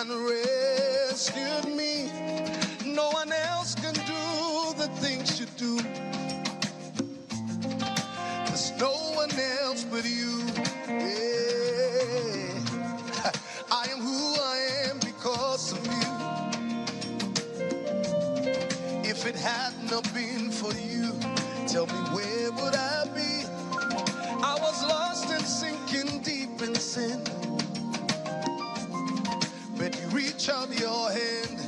and rescued me. No one else can do the things you do. There's no one else but you. Yeah. I am who I am because of you. If it had not been for you, tell me where would I be? I was lost and sinking deep in sin. But you reach out your hand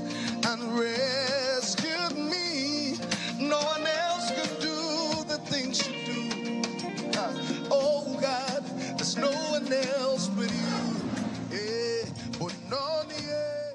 and rescued me. No one else could do the things you do. Oh God, there's no one else but you. Yeah, but none, yeah.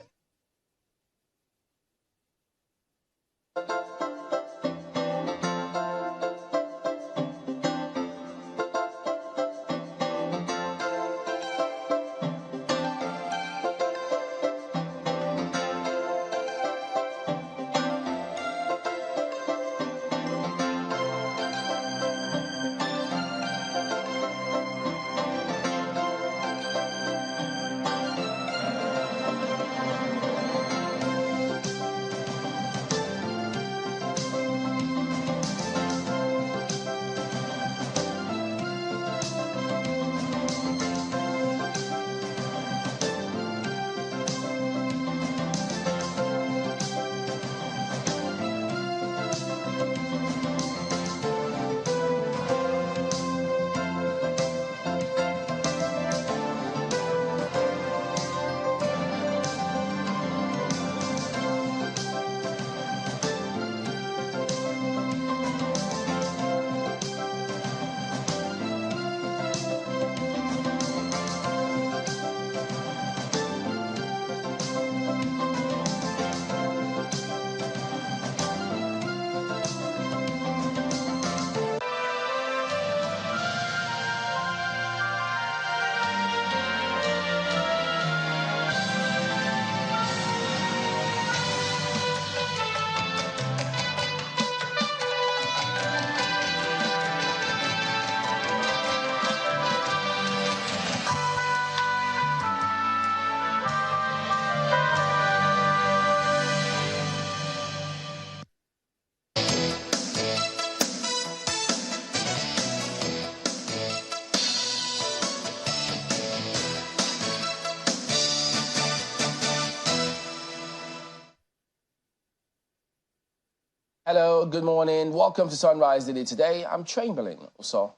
Hello, good morning. Welcome to Sunrise Daily today. I'm Chamberlain. So,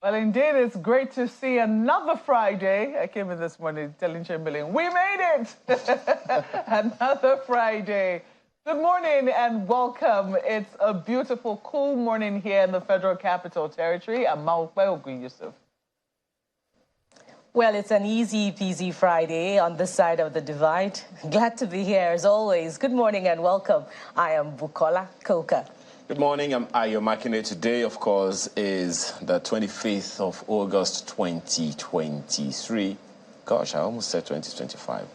well, indeed, it's great to see another Friday. I came in this morning telling Chamberlain, we made it! Another Friday. Good morning and welcome. It's a beautiful, cool morning here in the Federal Capital Territory. I'm Maukwe Yusuf. Well, it's an easy peasy Friday on this side of the divide. Glad to be here as always. Good morning and welcome. I am Bukola Koka. Good morning, I'm Ayo Makinde. Today, of course, is the 25th of August 2023. Gosh, I almost said 2025.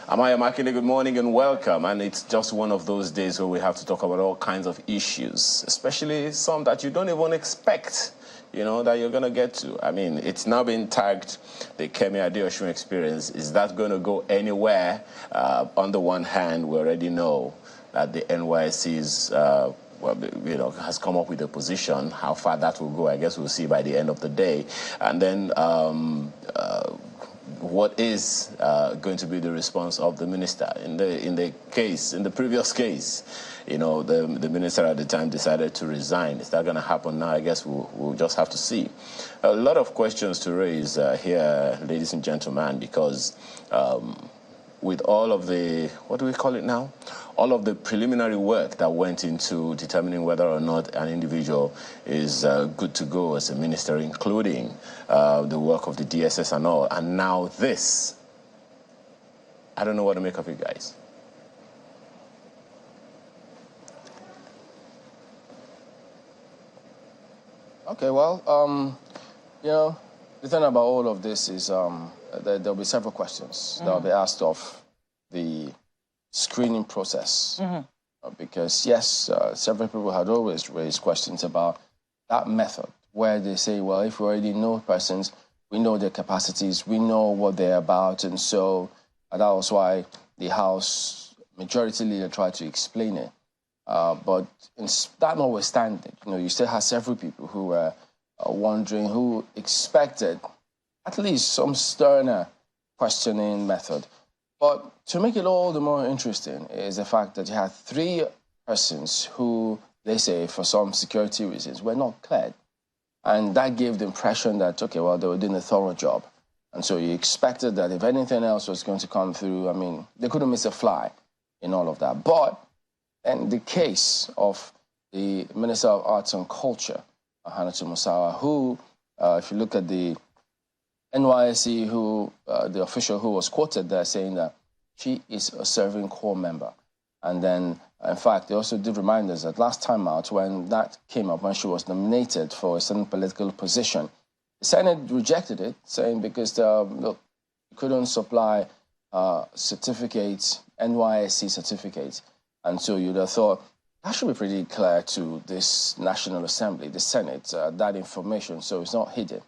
I'm Ayo Makinde. Good morning and welcome. And it's just one of those days where we have to talk about all kinds of issues, especially some that you don't even expect, you know, that you're going to get to. I mean, it's now been tagged the Kemi Adeosun experience. Is that going to go anywhere? On the one hand, we already know that the NYSC's well, you know, has come up with a position. How far that will go, I guess we'll see by the end of the day. And then what is going to be the response of the minister in the previous case? You know, the minister at the time decided to resign. Is that going to happen now? I guess we'll just have to see. A lot of questions to raise here, ladies and gentlemen, because with all of the, what do we call it now? All of the preliminary work that went into determining whether or not an individual is good to go as a minister, including the work of the DSS and all, and now this. I don't know what to make of it, guys. okay, well, you know, the thing about all of this is there'll be several questions that will be asked of the screening process. Because, yes, several people had always raised questions about that method, where they say, well, if we already know persons, we know their capacities, we know what they're about, and so And that was why the House Majority Leader tried to explain it. But that notwithstanding, you still have several people who were wondering, who expected at least some sterner questioning method. But to make it all the more interesting is the fact that you had 3 persons who, they say, for some security reasons, were not cleared. And that gave the impression that, okay, well, they were doing a thorough job. And so you expected that if anything else was going to come through, I mean, they couldn't miss a fly in all of that. But in the case of the Minister of Arts and Culture, Hannatu Musawa, who, if you look at the NYSC, the official who was quoted there saying that she is a serving corps member. And then, in fact, they also did remind us that last time out, when that came up, when she was nominated for a certain political position, the Senate rejected it, saying because, look, you couldn't supply certificates, NYSC certificates. And so you'd have thought, that should be pretty clear to this National Assembly, the Senate, that information, so it's not hidden.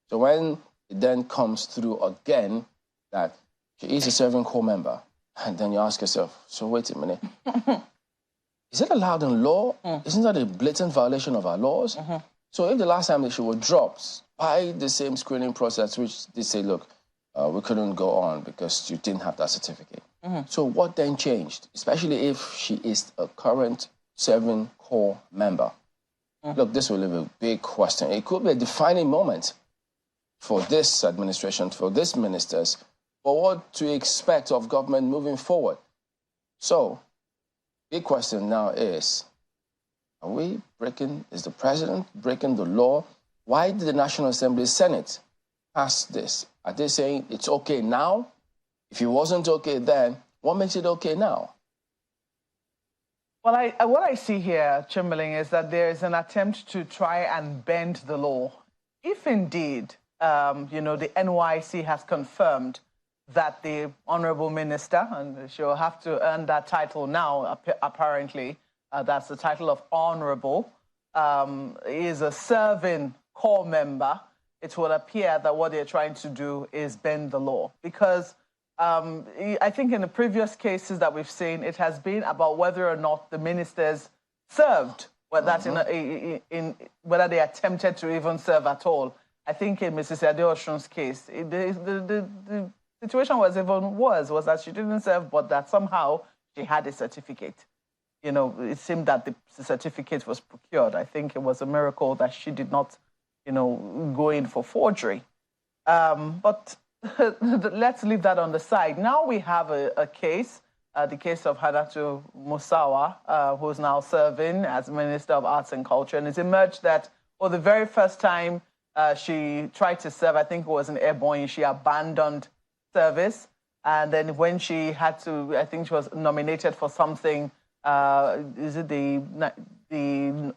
So when it then comes through again that she is a serving corps member, and then you ask yourself, so wait a minute, is it allowed in law? Isn't that a blatant violation of our laws? So if the last time that she was dropped by the same screening process, which they say, look, we couldn't go on because you didn't have that certificate. So what then changed, especially if she is a current serving corps member? Look, this will leave a big question. It could be a defining moment for this administration, for these ministers, for what to expect of government moving forward. So, big question now is the president breaking the law? Why did the National Assembly Senate pass this? Are they saying it's okay now? If it wasn't okay then, what makes it okay now? Well, what I see here, Chamberlain, is that there is an attempt to try and bend the law. If indeed, the NYC has confirmed that the Honorable Minister, and she'll have to earn that title now, apparently, that's the title of Honorable, is a serving corps member, it will appear that what they're trying to do is bend the law. Because I think in the previous cases that we've seen, it has been about whether or not the ministers served, whether that's whether they attempted to even serve at all. I think in Mrs. Adeosun's case, the situation was even worse, was that she didn't serve, but that somehow she had a certificate. It seemed that the certificate was procured. I think it was a miracle that she did not, go in for forgery. But let's leave that on the side. Now we have a case, the case of Hannatu Musawa, who's now serving as Minister of Arts and Culture. And it's emerged that, the very first time she tried to serve, I think it was in Airborne, she abandoned service. And then when she had to, I think she was nominated for something, is it the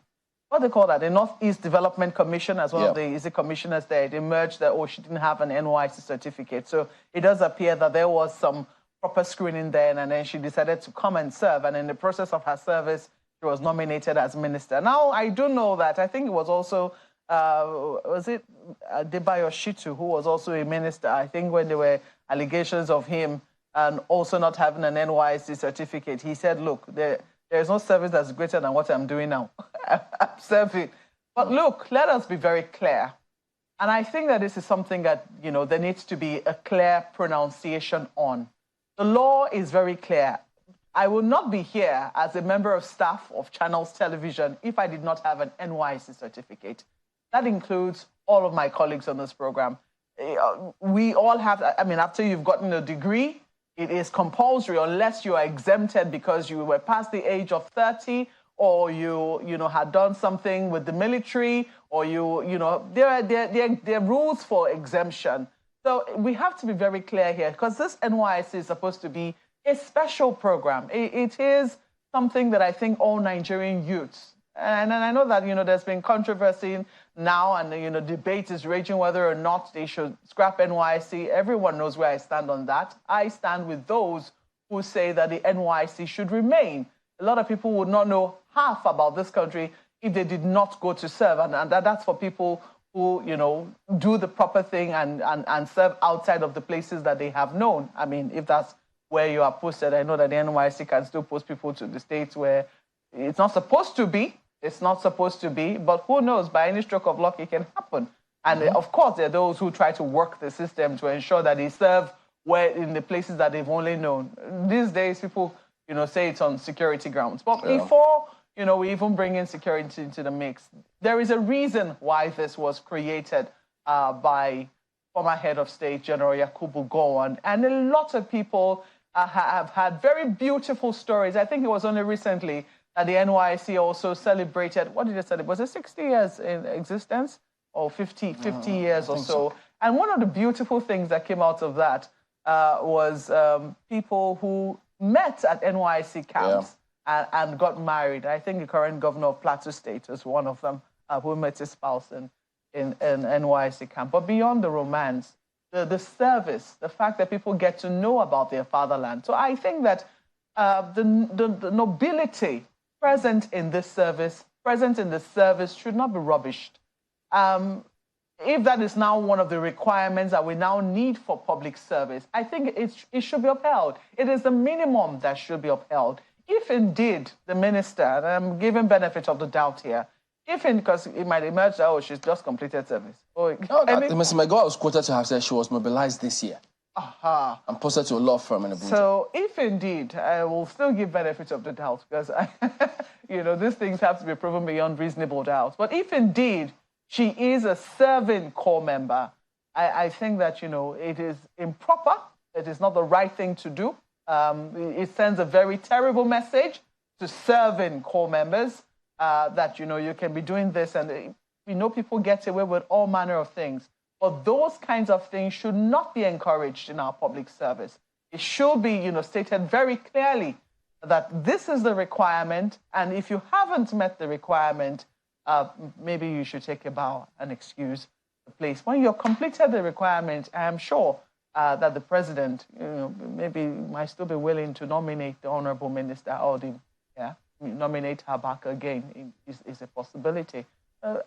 what they call that, the Northeast Development Commission, as one of the commissioners there, it emerged that, she didn't have an NYSC certificate. So it does appear that there was some proper screening then, and then she decided to come and serve. And in the process of her service, she was nominated as minister. Now, I do know that, I think it was also, was it Debayo Shitu, who was also a minister, I think when there were allegations of him and also not having an NYSC certificate, he said, look, there is no service that's greater than what I'm doing now. I'm serving. But look, let us be very clear. And I think that this is something that, there needs to be a clear pronunciation on. The law is very clear. I will not be here as a member of staff of Channels Television if I did not have an NYSC certificate. That includes all of my colleagues on this program. We all have, after you've gotten a degree, it is compulsory unless you are exempted because you were past the age of 30 or you had done something with the military or there are rules for exemption. So we have to be very clear here because this NYSC is supposed to be a special program. It is something that I think all Nigerian youths, and I know that, there's been controversy now and, debate is raging whether or not they should scrap NYSC. Everyone knows where I stand on that. I stand with those who say that the NYSC should remain. A lot of people would not know half about this country if they did not go to serve. And that's for people who, do the proper thing and serve outside of the places that they have known. If that's where you are posted. I know that the NYSC can still post people to the states where it's not supposed to be. It's not supposed to be, but who knows? By any stroke of luck, it can happen. And of course, there are those who try to work the system to ensure that they serve where in the places that they've only known. These days, people, say it's on security grounds. But before, we even bring in security into the mix, there is a reason why this was created by former head of state, General Yakubu Gowon. And a lot of people have had very beautiful stories. I think it was only recently that the NYSC also celebrated, what did it celebrate? Was it 60 years in existence or 50 years or so? And one of the beautiful things that came out of that was people who met at NYSC camps and got married. I think the current governor of Plateau State was one of them who met his spouse in NYSC camp. But beyond the romance, the service, the fact that people get to know about their fatherland. So I think that the nobility present in this service, should not be rubbished. If that is now one of the requirements that we now need for public service, I think it should be upheld. It is the minimum that should be upheld. If indeed the minister, and I'm giving benefit of the doubt here, because it might emerge that, she's just completed service. Mr. McGaw was quoted to have said she was mobilized this year. And posted to a law firm in Abuja. So if indeed, I will still give benefit of the doubt because, these things have to be proven beyond reasonable doubt. But if indeed she is a serving corps member, I think that, it is improper. It is not the right thing to do. It sends a very terrible message to serving corps members that, you can be doing this. And people get away with all manner of things. But those kinds of things should not be encouraged in our public service. It should be, stated very clearly that this is the requirement, and if you haven't met the requirement, maybe you should take a bow and excuse the place. When you've completed the requirement, I am sure that the president, maybe might still be willing to nominate the honorable minister or nominate her back again is a possibility.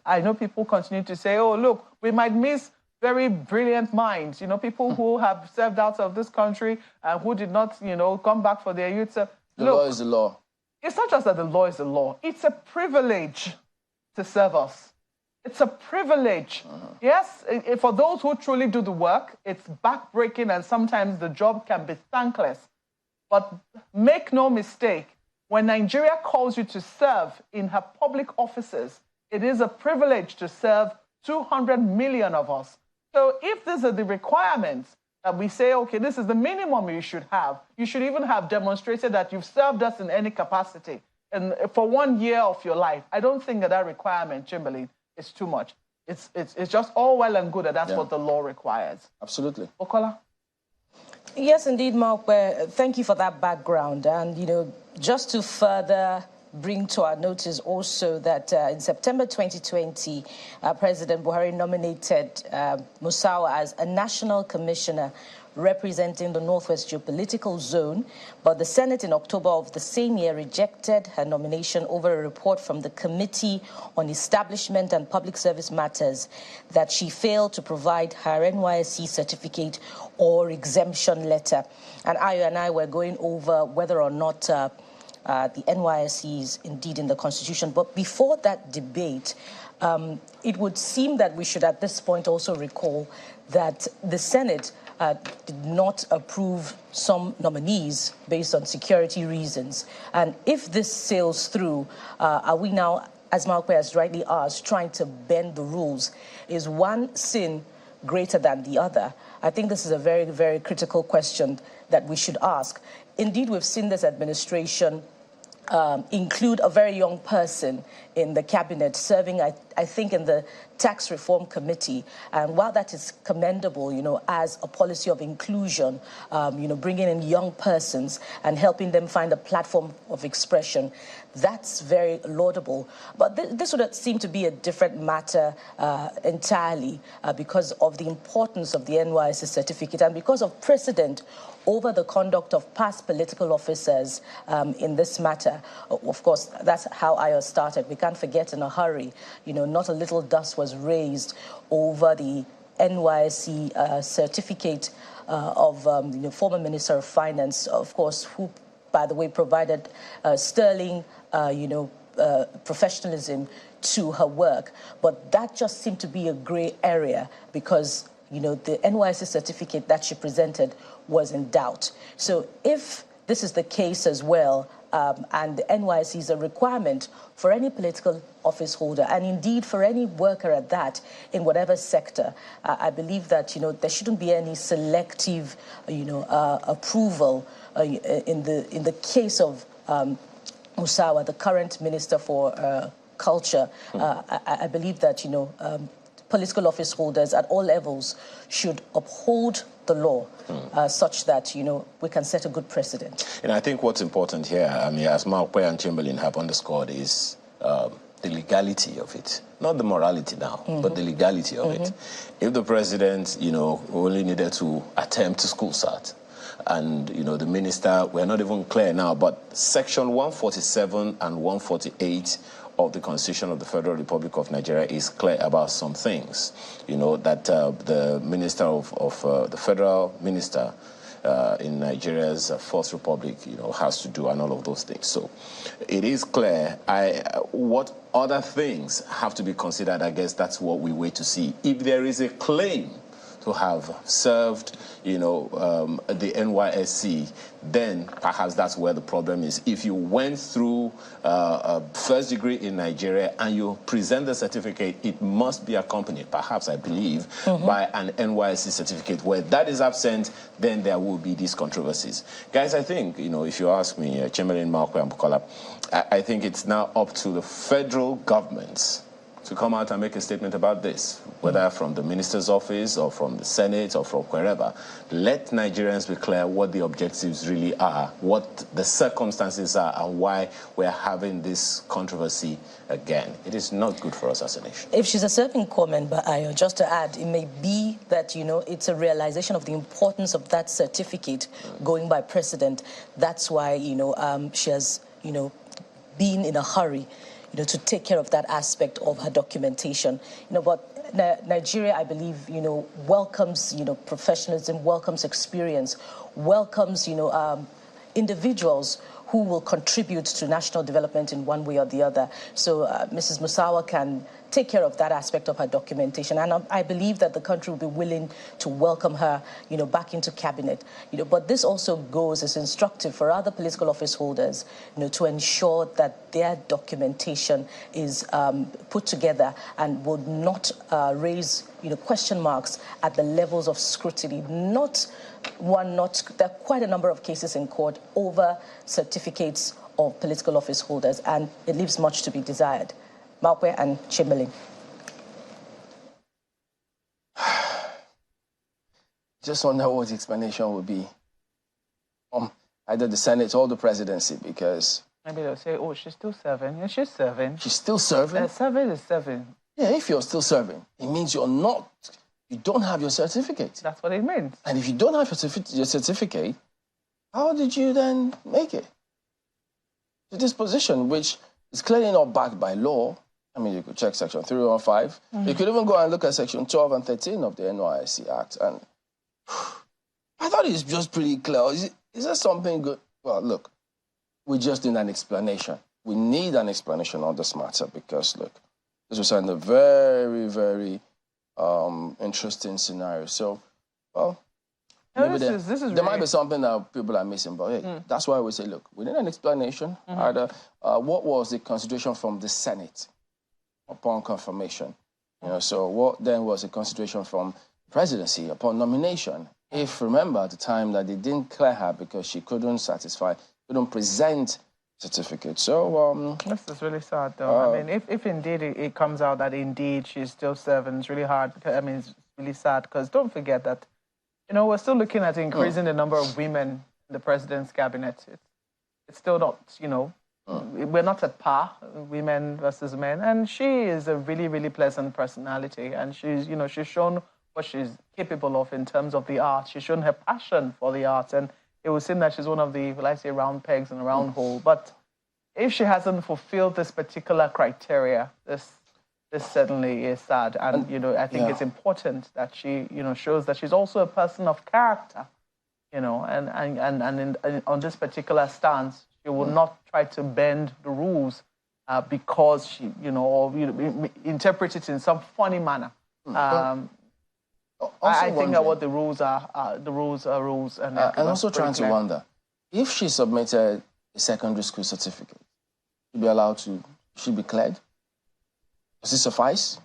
I know people continue to say, oh, look, we might miss very brilliant minds, people who have served out of this country and who did not, come back for their youth. The law is the law. It's not just that the law is the law. It's a privilege to serve us. It's a privilege. Yes, for those who truly do the work, it's backbreaking and sometimes the job can be thankless. But make no mistake, when Nigeria calls you to serve in her public offices, it is a privilege to serve 200 million of us. So if these are the requirements that we say, okay, this is the minimum you should have, you should even have demonstrated that you've served us in any capacity and for 1 year of your life. I don't think that requirement, Chamberlain, is too much. It's just all well and good that that's what the law requires. Absolutely. Okola? Yes, indeed, Mark. Thank you for that background. And, just to further bring to our notice also that in September 2020, President Buhari nominated Musau as a national commissioner representing the Northwest Geopolitical Zone, but the Senate in October of the same year rejected her nomination over a report from the Committee on Establishment and Public Service Matters that she failed to provide her NYSC certificate or exemption letter. And Ayo and I were going over whether or not the NYSC is indeed in the Constitution. But before that debate, it would seem that we should at this point also recall that the Senate did not approve some nominees based on security reasons. And if this sails through, are we now, as Malkwe has rightly asked, trying to bend the rules? Is one sin greater than the other? I think this is a very, very critical question that we should ask. Indeed, we've seen this administration include a very young person in the cabinet serving, I think, in the Tax Reform Committee. And while that is commendable, as a policy of inclusion, bringing in young persons and helping them find a platform of expression, that's very laudable. But this would seem to be a different matter entirely because of the importance of the NYSC certificate and because of precedent over the conduct of past political officers in this matter. Of course, that's how Ayo started. We can't forget in a hurry, not a little dust was raised over the NYSC certificate of former Minister of Finance, of course, who, by the way, provided sterling, professionalism to her work. But that just seemed to be a gray area because, the NYSC certificate that she presented was in doubt. So if this is the case as well, and the NYSC is a requirement for any political office holder, and indeed for any worker at that, in whatever sector, I believe that, there shouldn't be any selective, approval in the case of Musawa, the current Minister for Culture. I believe that, political office holders at all levels should uphold the law such that, we can set a good precedent. And I think what's important here, as Mawpe and Chamberlain have underscored, is the legality of it. Not the morality now, but the legality of it. If the president, only needed to attempt to school start, and, the minister, we're not even clear now, but Section 147 and 148 of the Constitution of the Federal Republic of Nigeria is clear about some things, that the minister the federal minister in Nigeria's Fourth Republic, has to do, and all of those things. So it is clear. What other things have to be considered? I guess that's what we wait to see. If there is a claim to have served, the NYSC, then perhaps that's where the problem is. If you went through a first degree in Nigeria and you present the certificate, it must be accompanied, perhaps, I believe, by an NYSC certificate. Where that is absent, then there will be these controversies. Guys, I think, if you ask me, Chamberlain, Mawpe, and Bukola, I think it's now up to the federal governments to come out and make a statement about this, whether from the minister's office or from the Senate or from wherever. Let Nigerians be clear what the objectives really are, what the circumstances are, and why we're having this controversy again. It is not good for us as a nation. If she's a certain comment, but just to add, it may be that, it's a realization of the importance of that certificate going by precedent. That's why, she has, been in a hurry to take care of that aspect of her documentation. But Nigeria, I believe, welcomes, professionalism, welcomes experience, welcomes, individuals who will contribute to national development in one way or the other. So Mrs. Musawa can take care of that aspect of her documentation. And I believe that the country will be willing to welcome her, back into cabinet. But this also goes as instructive for other political office holders, to ensure that their documentation is put together and would not raise, question marks at the levels of scrutiny. There are quite a number of cases in court over certificates of political office holders, and it leaves much to be desired. Mawpe and Chamberlain. Just wonder what the explanation would be. Either the Senate or the presidency, because... Maybe they'll say, oh, she's still serving. Yeah, she's serving. She's still serving? Serving is serving. Yeah, if you're still serving, it means you don't have your certificate. That's what it means. And if you don't have your certificate, how did you then make it to this position, which is clearly not backed by law? You could check Section 315. You could even go and look at Section 12 and 13 of the NYSC Act. And I thought it's just pretty clear. Is there something good? Well, look, we just need an explanation. We need an explanation on this matter because, look, this was a very, very interesting scenario. So, well, maybe there might be something that people are missing, but hey, that's why we say, look, we need an explanation. Either what was the consideration from the Senate upon confirmation? So what then was the consideration from presidency upon nomination? If, remember, at the time that they didn't clear her because she couldn't present certificate. So this is really sad, though. If indeed it comes out that indeed she's still serving, it's really hard. It's really sad because don't forget that, we're still looking at increasing the number of women in the president's cabinet. It's still not, we're not at par, women versus men. And she is a really, really pleasant personality, and she's, she's shown what she's capable of in terms of the art. She's shown her passion for the art, and it would seem that she's one of the, round pegs in a round hole. But if she hasn't fulfilled this particular criteria, this this certainly is sad. And, you know, I think it's important that she, you know, shows that she's also a person of character, you know, and on this particular stance, she will not try to bend the rules because she, you know, or interpret it in some funny manner. I think that what the rules are rules. And also trying to wonder, if she submitted a secondary school certificate, she'd be allowed to, she'd be cleared? Does it suffice?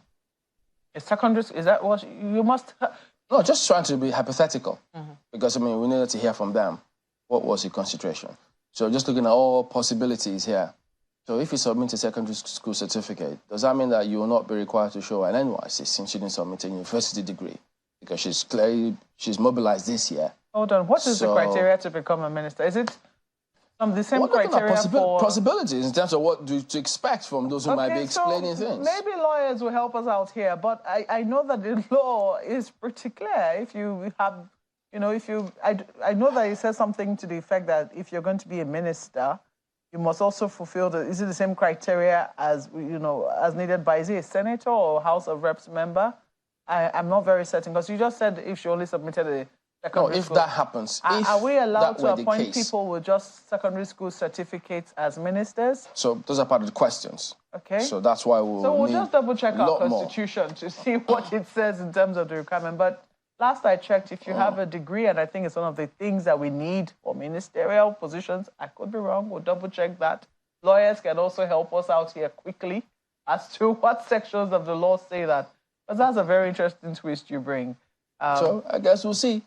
A secondary school, is that what you must... No, just trying to be hypothetical. Because, I mean, we needed to hear from them. What was your consideration? So just looking at all possibilities here. So if you submit a secondary school certificate, does that mean that you will not be required to show an NYSC since you didn't submit a university degree? Because she's mobilized this year. Hold on, what is the criteria to become a minister? Is it the same criteria for... possibilities in terms of what to expect from those who might be explaining things. Maybe lawyers will help us out here, but I know that the law is pretty clear. If you have, you know, I know that it says something to the effect that if you're going to be a minister, you must also fulfill is it the same criteria as, you know, as needed by, is it a senator or House of Reps member? I'm not very certain, because you just said if she only submitted a secondary school. If that happens, are we allowed to appoint people with just secondary school certificates as ministers? So those are part of the questions. Okay. So that's why we'll just double check our constitution to see what it says in terms of the requirement. But last I checked, if you have a degree, and I think it's one of the things that we need for ministerial positions, I could be wrong, we'll double check that. Lawyers can also help us out here quickly as to what sections of the law say that. But that's a very interesting twist you bring. So I guess we'll see.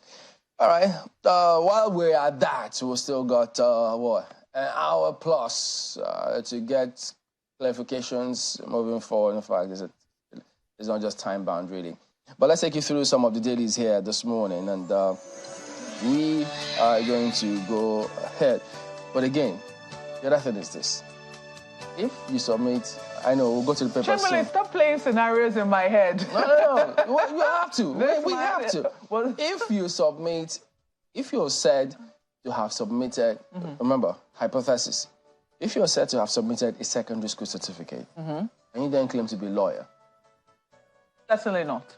All right. While we're at that, we've still got, an hour plus to get clarifications moving forward. In fact, it's not just time-bound, really. But let's take you through some of the dailies here this morning, and we are going to go ahead. But again, the other thing is this. If you submit... I know, we'll go to the paper soon. Stop playing scenarios in my head. No. We have to. We have to. If you're said to have submitted, remember, hypothesis, if you're said to have submitted a secondary school certificate, and you then claim to be a lawyer. Certainly not.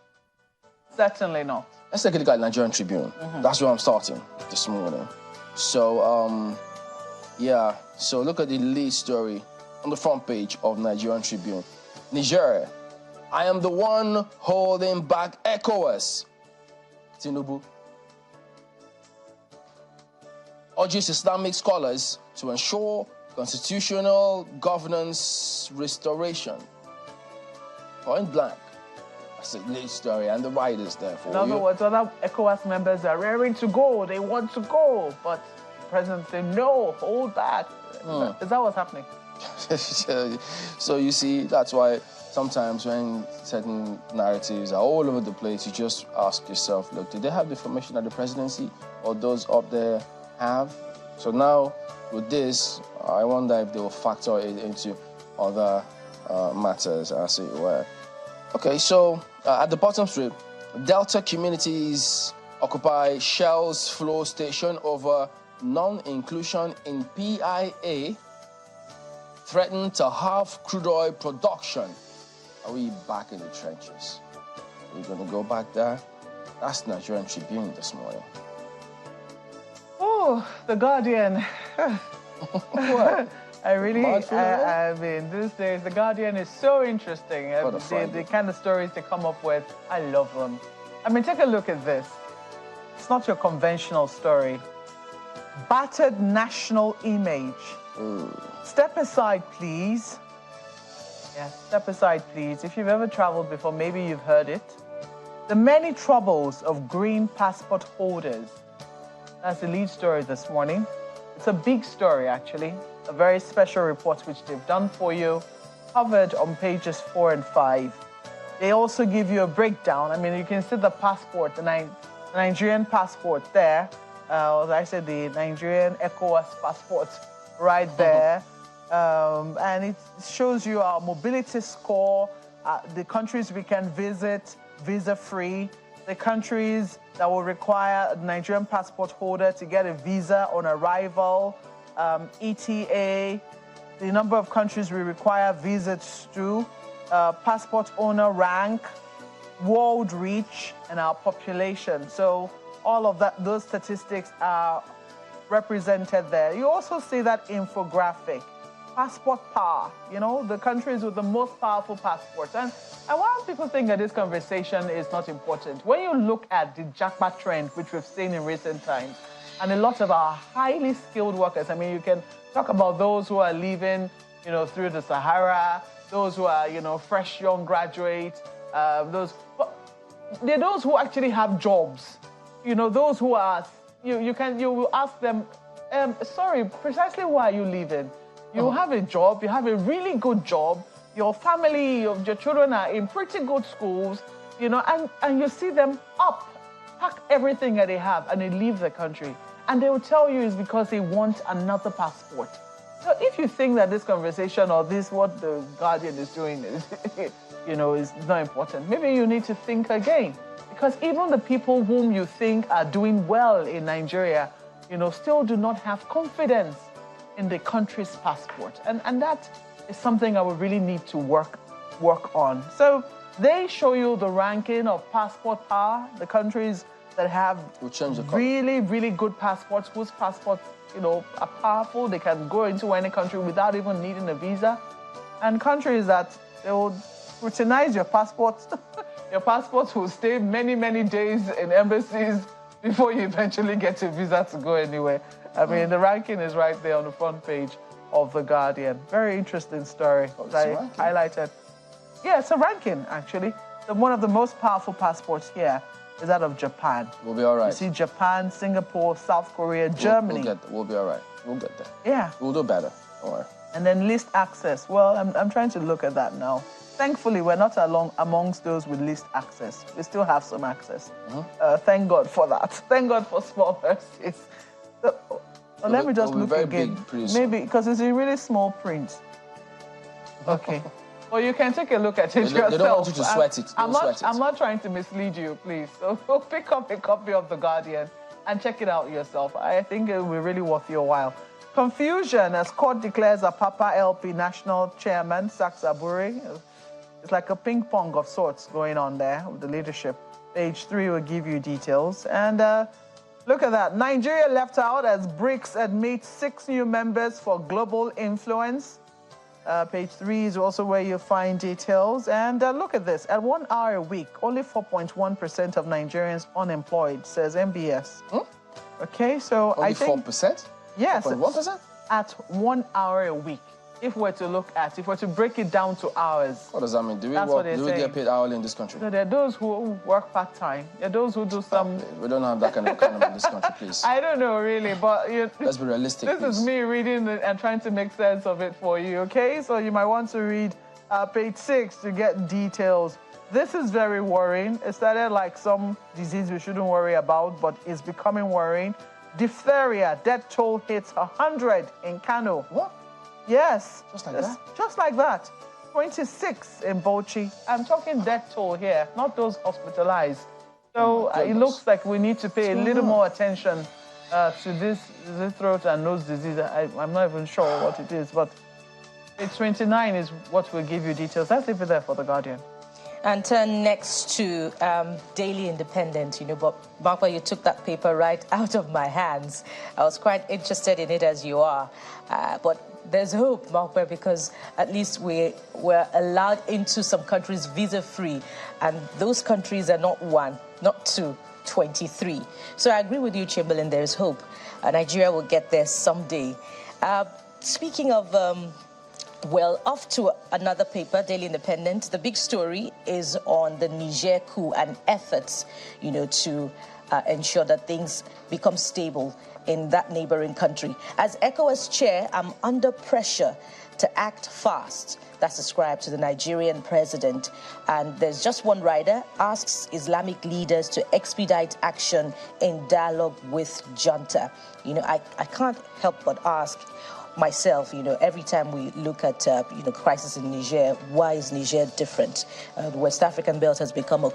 Certainly not. Let's take a look at Nigerian Tribune. That's where I'm starting this morning. So, so look at the lead story on the front page of Nigerian Tribune. Niger, I am the one holding back ECOWAS. Tinubu urges Islamic scholars to ensure constitutional governance restoration. Point blank. That's a lead story, and the writers there for you. In other words, other ECOWAS members are raring to go. They want to go, but the president said, no, hold back. Is that what's happening? So you see, that's why sometimes when certain narratives are all over the place, you just ask yourself, look, do they have the information that the presidency or those up there have? So now with this, I wonder if they will factor it into other matters, as it were. Okay, so at the bottom strip, Delta communities occupy Shell's flow station over non-inclusion in PIA, threatened to halve crude oil production. Are we back in the trenches? Are we going to go back there? That's Nigerian Tribune this morning. Oh, The Guardian. What? I mean, these days, The Guardian is so interesting. The kind of stories they come up with, I love them. I mean, take a look at this. It's not your conventional story. Battered national image. Step aside, please. Yeah, step aside, please. If you've ever traveled before, maybe you've heard it. The many troubles of green passport holders. That's the lead story this morning. It's a big story, actually. A very special report which they've done for you, covered on pages 4 and 5. They also give you a breakdown. I mean, you can see the passport, the Nigerian passport there. As I said, the Nigerian ECOWAS passport right there. And it shows you our mobility score, the countries we can visit, visa-free, the countries that will require a Nigerian passport holder to get a visa on arrival, ETA, the number of countries we require visas to, passport owner rank, world reach, and our population. So all of that, those statistics are represented there. You also see that infographic, passport power, you know, the countries with the most powerful passports. And while people think that this conversation is not important, when you look at the Jackpot trend, which we've seen in recent times, and a lot of our highly skilled workers, I mean, you can talk about those who are leaving, you know, through the Sahara, those who are, you know, fresh young graduates, they're those who actually have jobs, you know, those who are, you will ask them, sorry, precisely why are you leaving? You have a job, you have a really good job, your family, your children are in pretty good schools, you know, and you see them pack everything that they have and they leave the country. And they will tell you it's because they want another passport. So if you think that this conversation or this, what the Guardian is doing, is, you know, is not important, maybe you need to think again. Because even the people whom you think are doing well in Nigeria, you know, still do not have confidence in the country's passport. And that is something I would really need to work on. So they show you the ranking of passport power, the countries that have really, really good passports, whose passports, you know, are powerful. They can go into any country without even needing a visa. And countries that they will scrutinize your passports. Your passports will stay many, many days in embassies before you eventually get a visa to go anywhere. I mean, the ranking is right there on the front page of The Guardian. Very interesting story that I highlighted. Yeah, it's a ranking, actually. One of the most powerful passports here is that of Japan. We'll be all right. You see Japan, Singapore, South Korea, Germany. We'll be all right. We'll get there. Yeah. We'll do better. All right. And then least access. Well, I'm trying to look at that now. Thankfully, we're not amongst those with least access. We still have some access. Thank God for that. Thank God for small mercies. So, let me just look again. Maybe because it's in really small print. Okay. Well, you can take a look at it yourself. They don't want you to sweat it. I'm not trying to mislead you, please. So pick up a copy of The Guardian and check it out yourself. I think it will be really worth your while. Confusion as court declares a Papa LP national chairman, Saksaburi. It's like a ping pong of sorts going on there with the leadership. Page 3 will give you details. And look at that. Nigeria left out as BRICS admits 6 new members for global influence. Page 3 is also where you find details. And look at this. At 1 hour a week, only 4.1% of Nigerians unemployed, says MBS. Okay, so only I think... 4%? Yes. 4.1%? At 1 hour a week. If we're to break it down to hours. What does that mean? Do we get paid hourly in this country? So there are those who work part-time. There are those who do some... We don't have that kind of economy in this country, please. I don't know, really, but... Let's be realistic, This is me reading and trying to make sense of it for you, okay? So you might want to read page 6 to get details. This is very worrying. It started like some disease we shouldn't worry about, but it's becoming worrying. Diphtheria, death toll hits 100 in Kano. What? Yes. Just like that? Just like that. 26 in Bauchi. I'm talking death toll here, not those hospitalized. So it looks like we need to pay a little more attention to this throat and nose disease. I'm not even sure what it is, but page 29 is what will give you details. Let's leave it there for The Guardian. And turn next to Daily Independent, but Markwa, you took that paper right out of my hands. I was quite interested in it as you are. But there's hope, Markwa, because at least we were allowed into some countries visa-free. And those countries are not 1, not 2, 23. So I agree with you, Chamberlain, there is hope. Nigeria will get there someday. Speaking of... Well, off to another paper, Daily Independent. The big story is on the Niger coup and efforts, to ensure that things become stable in that neighboring country. As ECOWAS chair, I'm under pressure to act fast. That's ascribed to the Nigerian president. And there's just one writer, asks Islamic leaders to expedite action in dialogue with junta. I can't help but ask myself, every time we look at, crisis in Niger, why is Niger different? The West African belt has become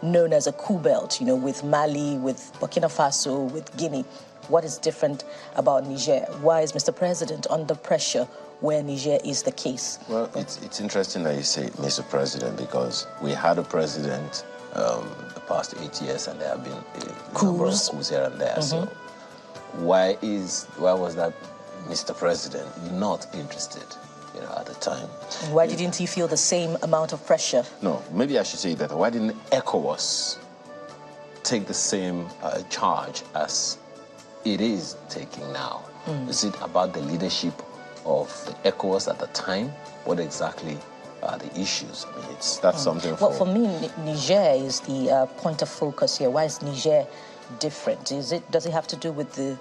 known as a coup belt, with Mali, with Burkina Faso, with Guinea. What is different about Niger? Why is Mr. President under pressure where Niger is the case? Well, it's interesting that you say Mr. President, because we had a president the past 8 years, and there have been a number of coups here and there. So why was that Mr. President not interested, at the time? Why didn't he feel the same amount of pressure? No, maybe I should say that. Why didn't ECOWAS take the same charge as it is taking now? Is it about the leadership of the ECOWAS at the time? What exactly are the issues? I mean, that's something for... Well, for me, Niger is the point of focus here. Why is Niger different? Does it have to do with the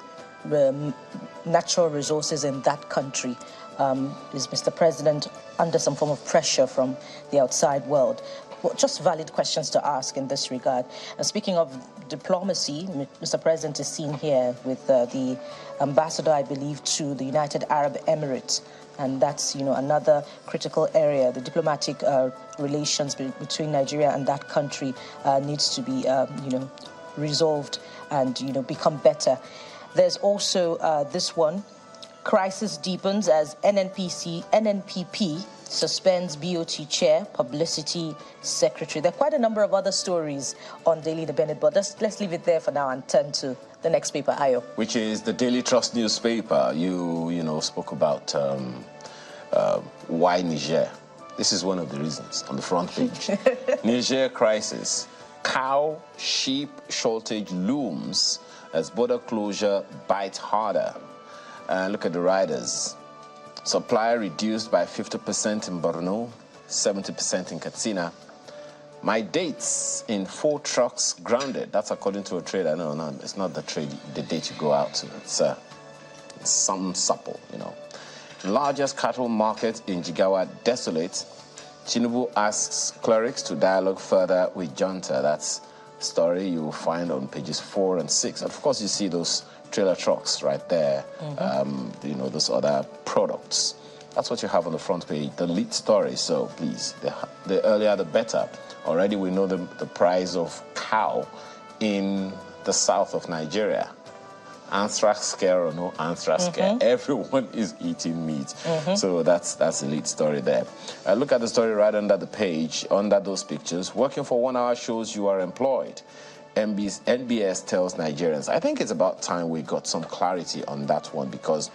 natural resources in that country? Is Mr. President under some form of pressure from the outside world? Well, just valid questions to ask in this regard. And speaking of diplomacy, Mr. President is seen here with the ambassador, I believe, to the United Arab Emirates. And that's, another critical area. The diplomatic relations between Nigeria and that country needs to be, resolved and, become better. There's also this one. Crisis deepens as NNPP suspends BOT chair, publicity secretary. There are quite a number of other stories on Daily The Bennett, but let's leave it there for now and turn to the next paper, Ayo. Which is the Daily Trust newspaper. You spoke about why Niger. This is one of the reasons on the front page. Niger crisis. Cow, sheep shortage looms as border closure bites harder. Look at the riders. Supply reduced by 50% in Borno, 70% in Katsina. My dates in 4 trucks grounded. That's according to a trader. No, it's not the date you go out to. It's some supple, Largest cattle market in Jigawa desolate. Tinubu asks clerics to dialogue further with junta. That's a story you will find on pages 4 and 6. And of course, you see those trailer trucks right there, those other products. That's what you have on the front page, the lead story. So please, the earlier the better. Already we know the price of cow in the south of Nigeria. Anthrax scare or no anthrax scare, everyone is eating meat. So that's the lead story there. Look at the story right under the page, under those pictures. Working for 1 hour shows you are employed. NBS tells Nigerians. I think it's about time we got some clarity on that one, because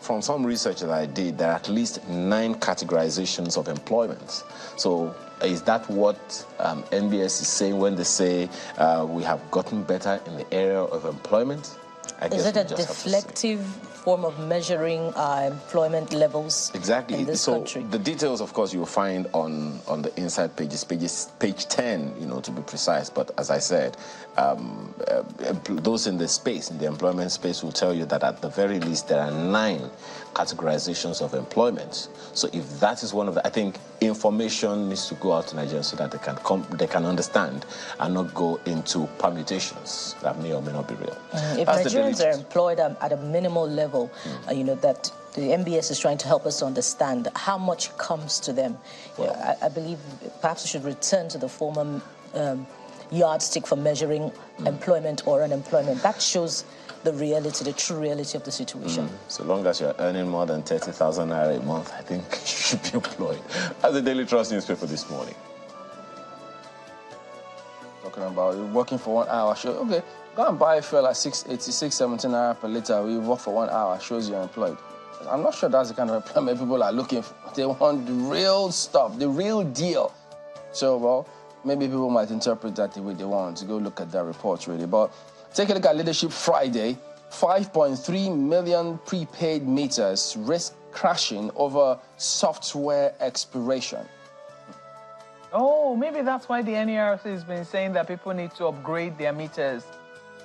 from some research that I did, there are at least 9 categorizations of employment. So is that what NBS is saying when they say we have gotten better in the area of employment? Is it a deflective form of measuring employment levels in this country? The details, of course, you'll find on the inside pages, page 10, to be precise. But as I said, those in the employment space will tell you that at the very least there are 9 categorizations of employment. So if that is one of the, I think information needs to go out to Nigerians so that they can understand and not go into permutations that may or may not be real. If Nigerians are employed at a minimal level, that the MBS is trying to help us to understand how much comes to them. Well, I believe perhaps we should return to the former yardstick for measuring employment or unemployment. That shows the reality, the true reality of the situation. So long as you're earning more than 30,000 naira a month, I think you should be employed. That's the Daily Trust newspaper this morning. Talking about working for 1 hour. Sure, okay, go and buy a fuel at 686, 17 naira per litre. We work for 1 hour, shows you're employed. I'm not sure that's the kind of employment people are looking for. They want the real stuff, the real deal. So, well, maybe people might interpret that the way they want to go look at that report, really. But take a look at Leadership Friday. 5.3 million prepaid meters risk crashing over software expiration. Oh, maybe that's why the NERC has been saying that people need to upgrade their meters.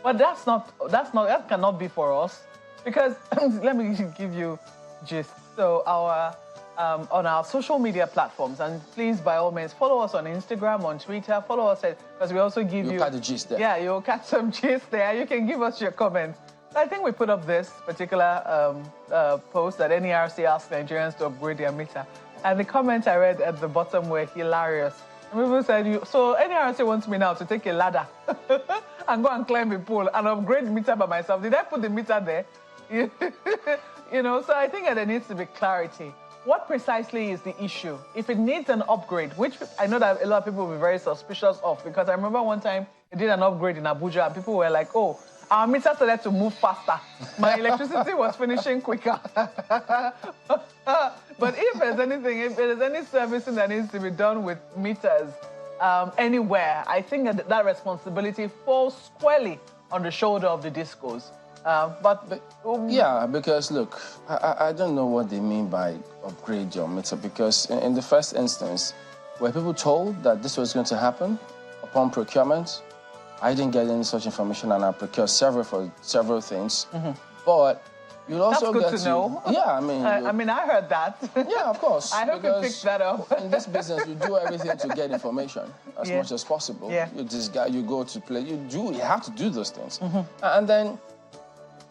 But that cannot be for us, because let me give you gist. So on our social media platforms, and please, by all means, follow us on Instagram, on Twitter, follow us, because we also give you... You'll catch the gist there. Yeah, you'll catch some gist there. You can give us your comments. I think we put up this particular post that NERC asked Nigerians to upgrade their meter. And the comments I read at the bottom were hilarious. And people said, so NERC wants me now to take a ladder and go and climb a pole and upgrade the meter by myself. Did I put the meter there? You know, so I think that there needs to be clarity. What precisely is the issue? If it needs an upgrade, which I know that a lot of people will be very suspicious of, because I remember one time they did an upgrade in Abuja and people were like, oh, our meter started to move faster. My electricity was finishing quicker. But if there's anything, if there's any servicing that needs to be done with meters anywhere, I think that responsibility falls squarely on the shoulder of the discos. Yeah, because look, I don't know what they mean by upgrade your meter, because in the first instance, were people told that this was going to happen upon procurement? I didn't get any such information, and I procured for several things. But you'll also That's good get to know. Yeah, I mean, I heard that. Yeah, of course. I hope you picked that up. In this business, you do everything to get information as much as possible. Yeah. You go to play. You have to do those things, and then.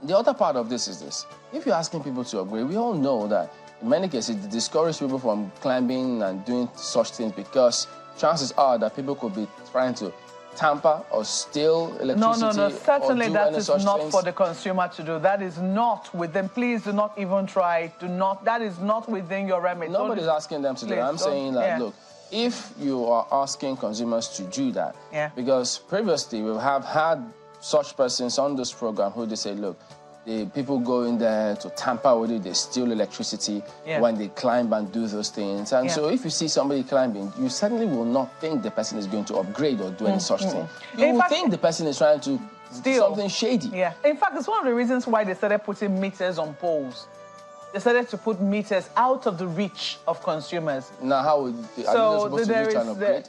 The other part of this is this. If you're asking people to upgrade, we all know that in many cases it discourages people from climbing and doing such things, because chances are that people could be trying to tamper or steal electricity. No. Certainly that is not things. for the consumer to do. That is not within. Please do not even try. That is not within your remit. Nobody's asking them to do that. I'm saying that, look, if you are asking consumers to do that, because previously we have had such persons on this program who they say, look, the people go in there to tamper with it, they steal electricity when they climb and do those things. And so if you see somebody climbing, you certainly will not think the person is going to upgrade or do any such thing. You will think the person is trying to steal something shady. Yeah. In fact, it's one of the reasons why they started putting meters on poles. They started to put meters out of the reach of consumers. Now, how would are you supposed to reach an upgrade?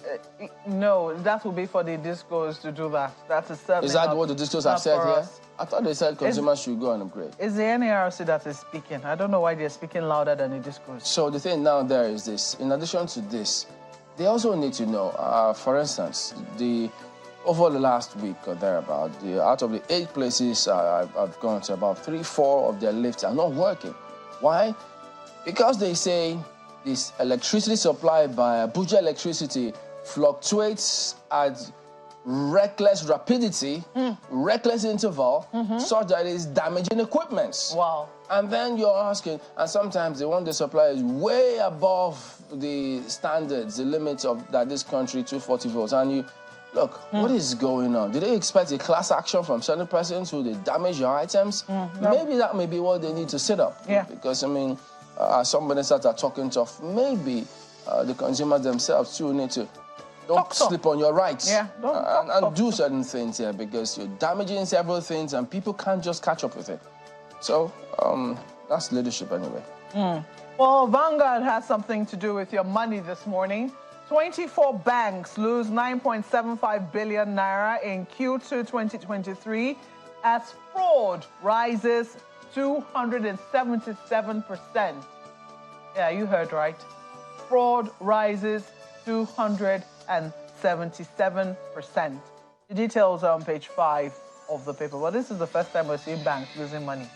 No, that will be for the discos to do that. That is certainly Is that what the discos have said here? Us. I thought they said consumers should go and upgrade. It's the NYSC that is speaking. I don't know why they're speaking louder than the discos. So the thing now there is this. In addition to this, they also need to know, for instance, over the last week or thereabout, out of the 8 places I've gone to, about 3-4 of their lifts are not working. Why? Because they say this electricity supply by Abuja Electricity fluctuates at reckless rapidity, reckless interval, such that it is damaging equipment. Wow. And then you're asking, and sometimes the one they supply is way above the standards, the limits of that this country, 240 volts. And you, look, what is going on? Do they expect a class action from certain persons who they damage your items? No. Maybe that may be what they need to set up. Yeah. Because, I mean, somebody started talking tough. Maybe the consumers themselves too need to don't slip on your rights. Yeah, and do certain things here, because you're damaging several things and people can't just catch up with it. So that's leadership anyway. Well, Vanguard has something to do with your money this morning. 24 banks lose 9.75 billion naira in Q2 2023 as fraud rises 277%. Yeah, you heard right. Fraud rises 277%. The details are on page 5 of the paper. Well, this is the first time we're seeing banks losing money.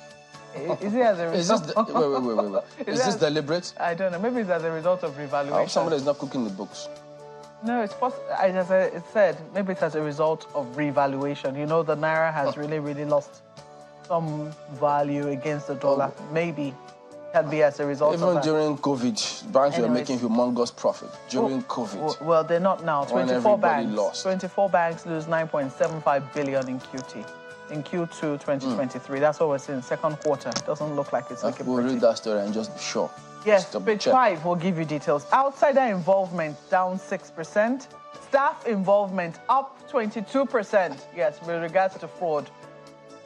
Is it as a result? Wait. Is this deliberate? I don't know. Maybe it's as a result of revaluation. I hope somebody is not cooking the books. No, it's possible. As it said, maybe it's as a result of revaluation. You know, the naira has really lost some value against the dollar. Maybe can be as a result of that. Even during COVID, banks were making humongous profit during COVID. Well, they're not now. 24 banks. Lost. 24 banks lose 9.75 billion in Q2 2023. That's what we're seeing. Second quarter. Doesn't look like it's looking We'll read that story and just be sure. Yes, page 5 will give you details. Outsider involvement down 6%. Staff involvement up 22%. Yes, with regards to fraud.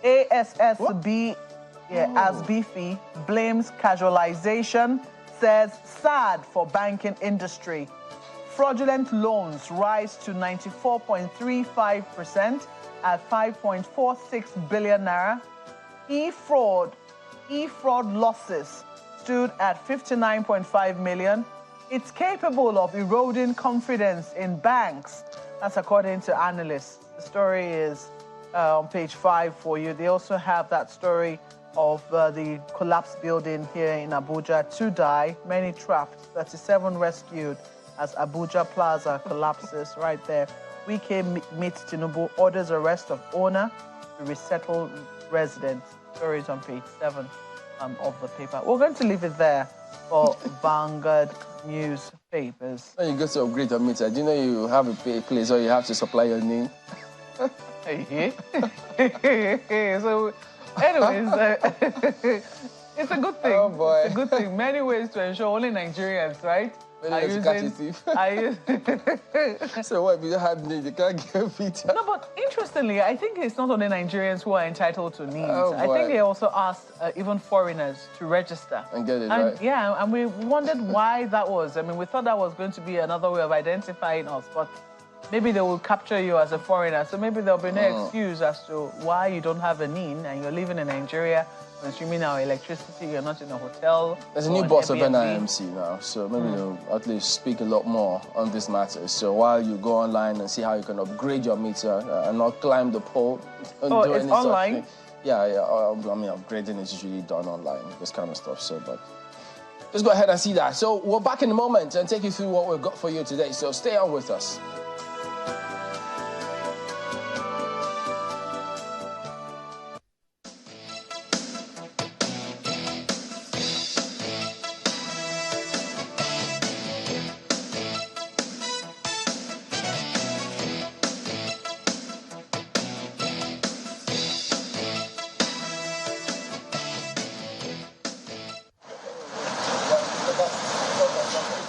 ASSB, ASBFI blames casualization, says sad for banking industry. Fraudulent loans rise to 94.35% at 5.46 billion naira. E-fraud losses stood at 59.5 million. It's capable of eroding confidence in banks. That's according to analysts. The story is on page 5 for you. They also have that story of the collapsed building here in Abuja. 2 die, many trapped, 37 rescued as Abuja Plaza collapses right there. Wike meets Tinubu, orders arrest of owner to resettle residents. Stories on page 7 of the paper. We're going to leave it there for Vanguard newspapers. When you go to upgrade your meter, do you know you have a place or you have to supply your name? So, anyways, it's a good thing. Oh boy. It's a good thing. Many ways to ensure only Nigerians, right? So what if you don't have needs? You can't get meter. No, but interestingly, I think it's not only Nigerians who are entitled to needs. Oh, I think they also asked even foreigners to register. And get it, right? Yeah, and we wondered why that was. I mean, we thought that was going to be another way of identifying us, but maybe they will capture you as a foreigner. So maybe there'll be no excuse as to why you don't have a NIN and you're living in Nigeria, consuming our electricity, you're not in a hotel. There's a new boss of NIMC now, so maybe they'll at least speak a lot more on this matter. So while you go online and see how you can upgrade your meter and not climb the pole. Oh, it's online? Yeah. I mean, upgrading is usually done online, this kind of stuff. So, but let's go ahead and see that. So we're back in a moment and take you through what we've got for you today. So stay on with us.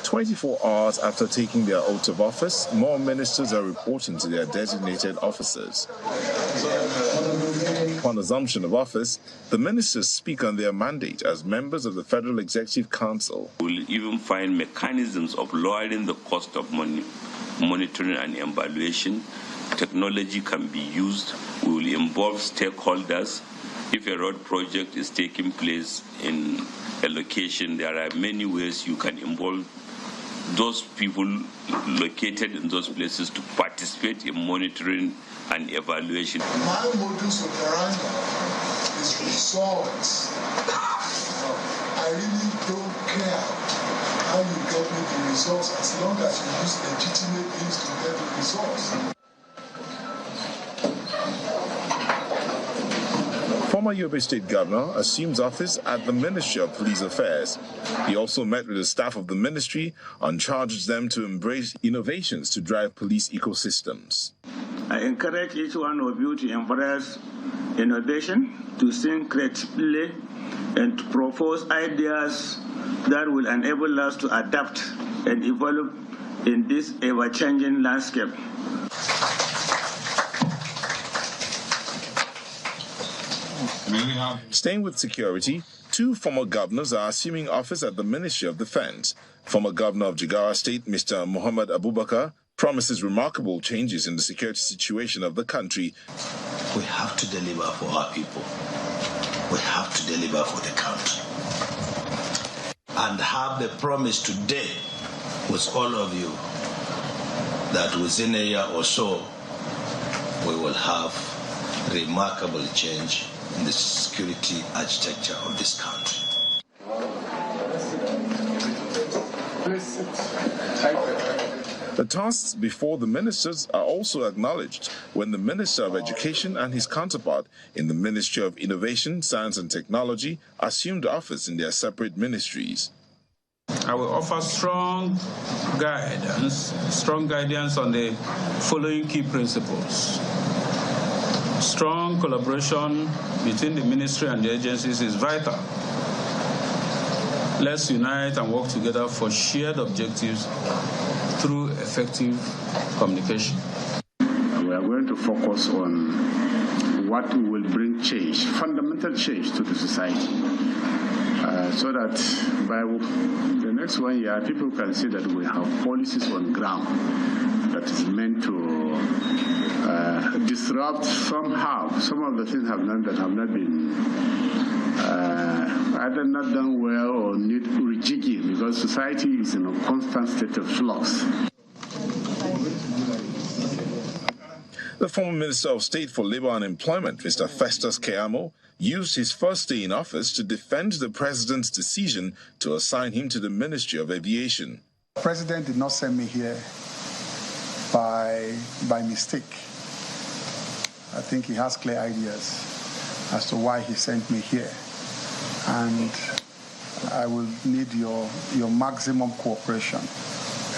24 hours after taking their oath of office, more ministers are reporting to their designated officers. Upon assumption of office, the ministers speak on their mandate as members of the Federal Executive Council. We will even find mechanisms of lowering the cost of monitoring and evaluation. Technology can be used. We will involve stakeholders. If a road project is taking place in a location, there are many ways you can involve those people located in those places to participate in monitoring and evaluation. My modus operandi is results. I really don't care how you get me the results as long as you use legitimate means to get the results. Former Yobe State Governor assumes office at the Ministry of Police Affairs. He also met with the staff of the ministry and charged them to embrace innovations to drive police ecosystems. I encourage each one of you to embrace innovation, to think creatively, and to propose ideas that will enable us to adapt and evolve in this ever-changing landscape. Staying with security, two former governors are assuming office at the Ministry of Defense. Former Governor of Jigawa State, Mr. Muhammad Abubakar, promises remarkable changes in the security situation of the country. We have to deliver for our people. We have to deliver for the country. And have the promise today with all of you that within a year or so, we will have remarkable change in the security architecture of this country. The tasks before the ministers are also acknowledged when the Minister of Education and his counterpart in the Ministry of Innovation, Science and Technology assumed office in their separate ministries. I will offer strong guidance on the following key principles. Strong collaboration between the ministry and the agencies is vital. Let's unite and work together for shared objectives through effective communication. We are going to focus on what will bring change, fundamental change to the society, so that by the next 1 year, people can see that we have policies on ground that is meant to disrupt somehow some of the things that have not been either not done well or need rejigging, because society is in a constant state of flux. The former Minister of State for Labour and Employment, Mr. Festus Keyamo, used his first day in office to defend the president's decision to assign him to the Ministry of Aviation. The president did not send me here by mistake. I think he has clear ideas as to why he sent me here. And I will need your maximum cooperation.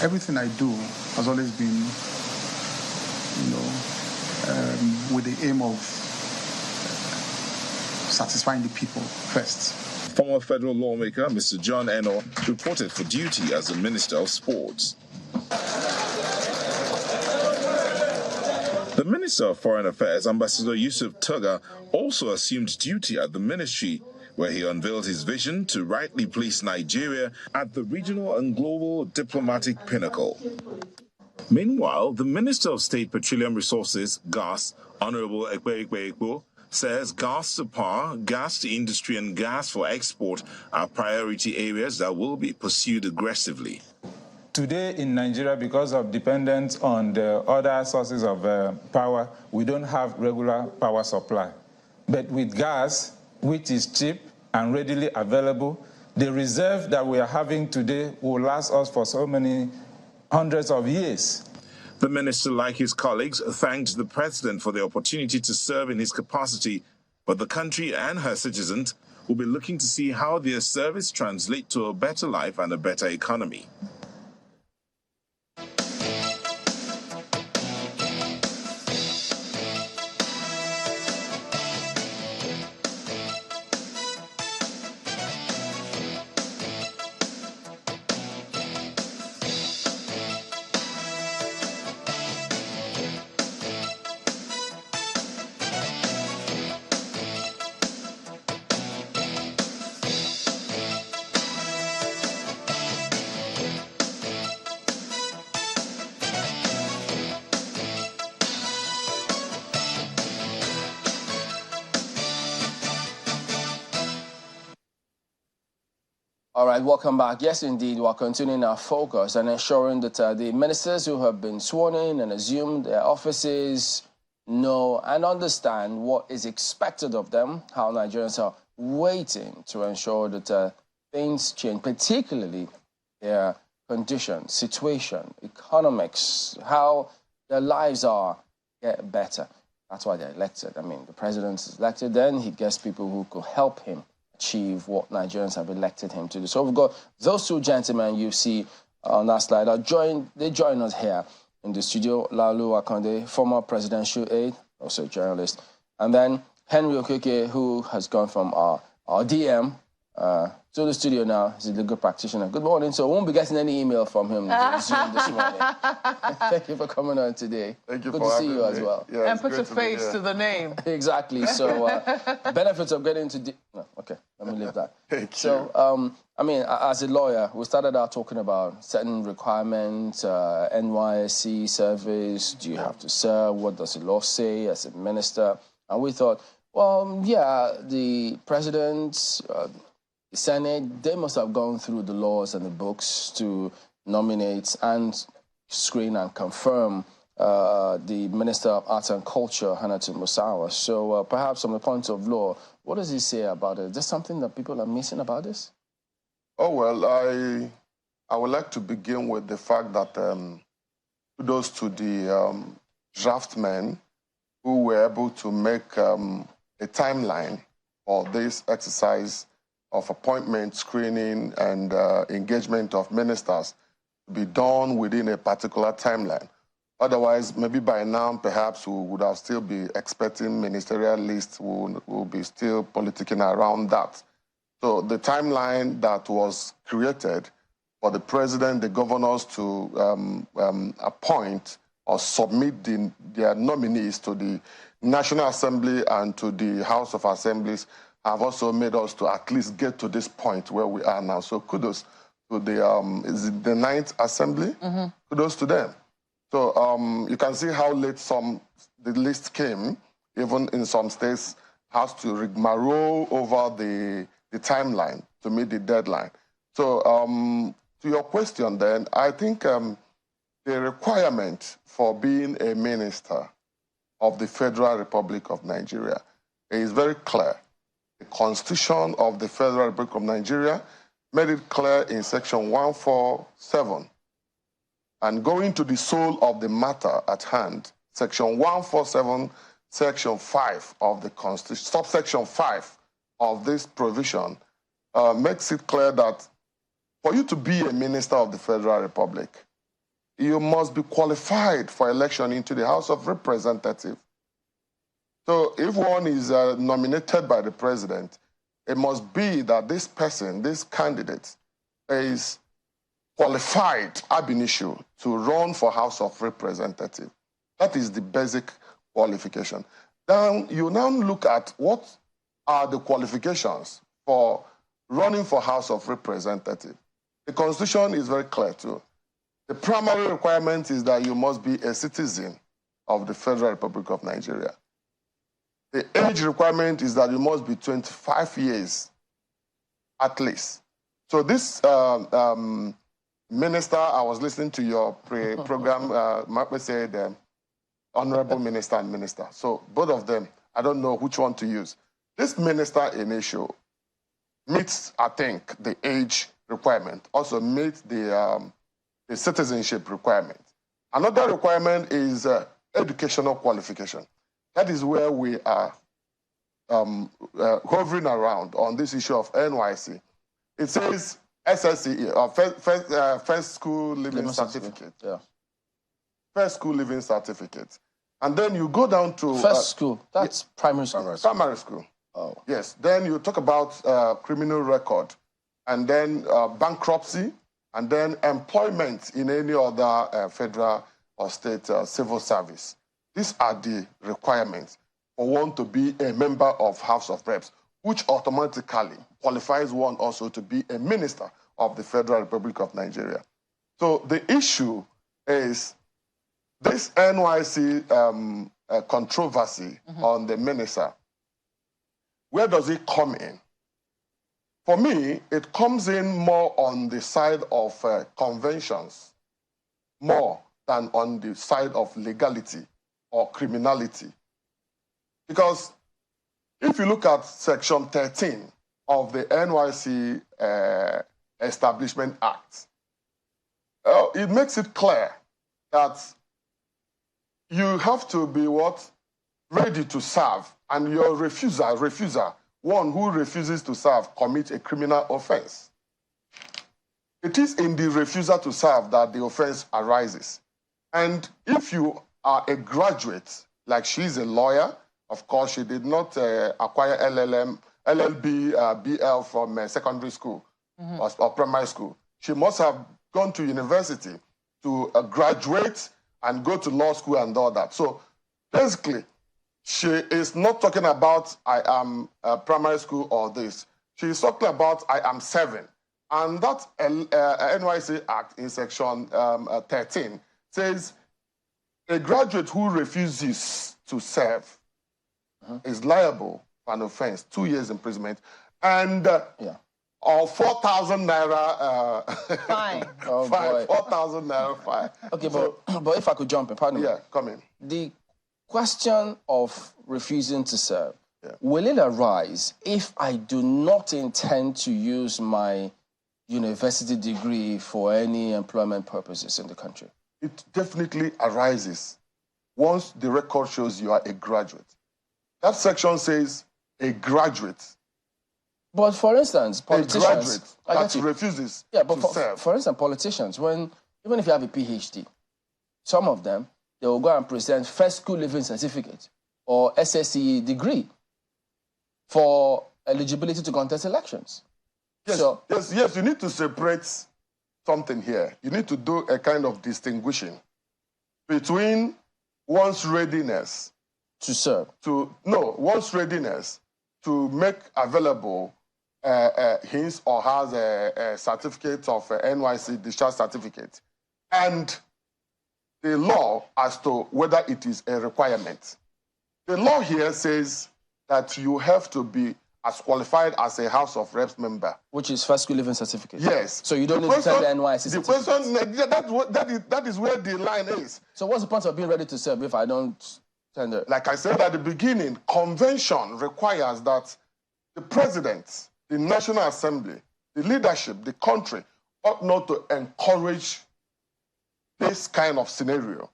Everything I do has always been, with the aim of satisfying the people first. Former federal lawmaker Mr. John Eno reported for duty as the Minister of Sports. The Minister of Foreign Affairs, Ambassador Yusuf Tuga, also assumed duty at the ministry, where he unveiled his vision to rightly place Nigeria at the regional and global diplomatic pinnacle. Meanwhile, the Minister of State Petroleum Resources, Gas, Honorable Ekpe, says gas to power, gas to industry, and gas for export are priority areas that will be pursued aggressively. Today in Nigeria, because of dependence on the other sources of power, we don't have regular power supply. But with gas, which is cheap and readily available, the reserve that we are having today will last us for so many hundreds of years. The minister, like his colleagues, thanked the president for the opportunity to serve in his capacity, but the country and her citizens will be looking to see how their service translates to a better life and a better economy. All right, welcome back. Yes, indeed, we're continuing our focus and ensuring that the ministers who have been sworn in and assumed their offices know and understand what is expected of them, how Nigerians are waiting to ensure that things change, particularly their condition, situation, economics, how their lives are get better. That's why they're elected. I mean, the president is elected, then he gets people who could help him achieve what Nigerians have elected him to do. So we've got those two gentlemen you see on that slide. They join us here in the studio. Lalu Akonde, former presidential aide, also a journalist. And then Henry Okeke, who has gone from our DM to the studio now. He's a legal practitioner. Good morning. So we won't be getting any email from him Zoom this morning. Thank you for coming on today. Thank you. Good to see you as well. Yeah, and put a face to the name. Exactly. So benefits of getting to... No, okay, let me leave that. Thank you. So, I mean, as a lawyer, we started out talking about certain requirements, NYSC service, do you have to serve, what does the law say as a minister? And we thought, well, yeah, the president, the Senate, they must have gone through the laws and the books to nominate and screen and confirm the Minister of Arts and Culture, Hannatu Musawa. So perhaps from the point of law, what does he say about it? Is there something that people are missing about this? Oh, well, I would like to begin with the fact that kudos to the draftmen who were able to make a timeline for this exercise of appointment, screening, and engagement of ministers to be done within a particular timeline. Otherwise, maybe by now, perhaps we would have still be expecting ministerial lists will be still politicking around that. So the timeline that was created for the president, the governors to appoint or submit their nominees to the National Assembly and to the House of Assemblies have also made us to at least get to this point where we are now. So kudos to the, is it the 9th Assembly? Mm-hmm. Kudos to them. So you can see how late the list came, even in some states, has to rigmarole over the timeline to meet the deadline. So to your question then, I think the requirement for being a minister of the Federal Republic of Nigeria is very clear. The Constitution of the Federal Republic of Nigeria made it clear in Section 147 and going to the soul of the matter at hand, Section 147, Section 5 of the Constitution, subsection 5 of this provision makes it clear that for you to be a minister of the Federal Republic, you must be qualified for election into the House of Representatives. So if one is nominated by the president, it must be that this person, this candidate, is qualified ab initio to run for House of Representatives. That is the basic qualification. Then you now look at what are the qualifications for running for House of Representatives. The Constitution is very clear too. The primary requirement is that you must be a citizen of the Federal Republic of Nigeria. The age requirement is that you must be 25 years at least. So this minister, I was listening to your program, Mark said honorable minister and minister. So both of them, I don't know which one to use. This minister in issue meets, I think, the age requirement, also meets the citizenship requirement. Another requirement is educational qualification. That is where we are hovering around on this issue of NYSC. It says SSCE, or First School Living Certificate. Yeah. First School Living Certificate. And then you go down to... First school, that's primary school. Primary school. Oh. Yes. Then you talk about criminal record, and then bankruptcy, and then employment in any other federal or state civil service. These are the requirements for one to be a member of House of Reps, which automatically qualifies one also to be a minister of the Federal Republic of Nigeria. So the issue is this NYSC controversy on the minister. Where does it come in? For me, it comes in more on the side of conventions, more than on the side of legality or criminality. Because if you look at Section 13 of the NYSC Establishment Act, it makes it clear that you have to be what? Ready to serve, and your refuser, one who refuses to serve, commits a criminal offense. It is in the refusal to serve that the offense arises. And if you are a graduate, like she's a lawyer, of course she did not acquire LLB, BL from secondary school or primary school. She must have gone to university to graduate and go to law school and all that. So basically, she is not talking about I am primary school or this. She is talking about I am 7. And that NYSC Act in Section 13 says a graduate who refuses to serve is liable for an offense, 2 years imprisonment, and or 4,000 naira fine. Oh, boy. 4,000 naira fine. Okay, so, but if I could jump in, pardon me. Yeah, come in. The question of refusing to serve, will it arise if I do not intend to use my university degree for any employment purposes in the country? It definitely arises once the record shows you are a graduate. That section says a graduate. But for instance, politicians... A graduate that refuses to serve. For instance, politicians, even if you have a PhD, some of them, they will go and present First School Living Certificate or SSCE degree for eligibility to contest elections. Yes, yes, you need to separate something here. You need to do a kind of distinguishing between one's readiness to serve. One's readiness to make available his or her a certificate of NYSC discharge certificate, and the law as to whether it is a requirement. The law here says that you have to be as qualified as a House of Reps member. Which is First School Living Certificate. Yes. So you don't need to send the NYSC certificate. The question, that is where the line is. So what's the point of being ready to serve if I don't send it? Like I said at the beginning, convention requires that the president, the National Assembly, the leadership, the country ought not to encourage this kind of scenario,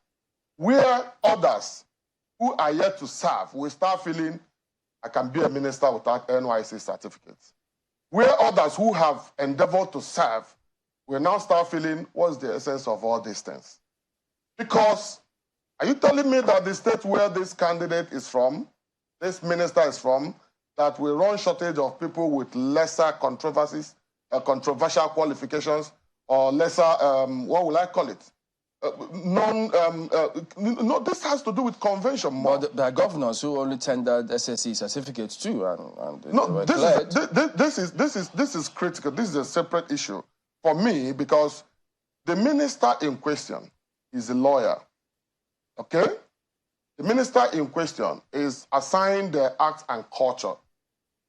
where others who are yet to serve will start feeling, I can be a minister without NYSC certificates. Where others who have endeavored to serve will now start feeling, what's the essence of all these things? Because, are you telling me that the state where this candidate is from, this minister is from, that we run shortage of people with lesser controversies, controversial qualifications, or lesser, what will I call it? No, this has to do with convention more. But there are governors who only tendered SSC certificates too, and no, this is critical. This is a separate issue for me because the minister in question is a lawyer. Okay, the minister in question is assigned the arts and culture.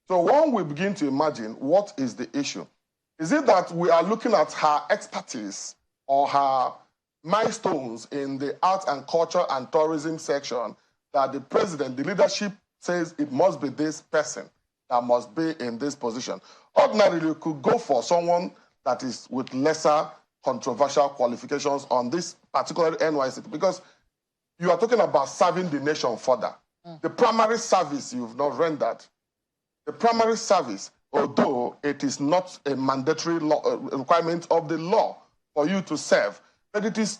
So when we begin to imagine what is the issue, is it that we are looking at her expertise or her milestones in the art and culture and tourism section that the president, the leadership says it must be this person that must be in this position? Ordinarily, you could go for someone that is with lesser controversial qualifications on this particular NYSC because you are talking about serving the nation further. The primary service you've not rendered. The primary service, although it is not a mandatory requirement of the law for you to serve, but it is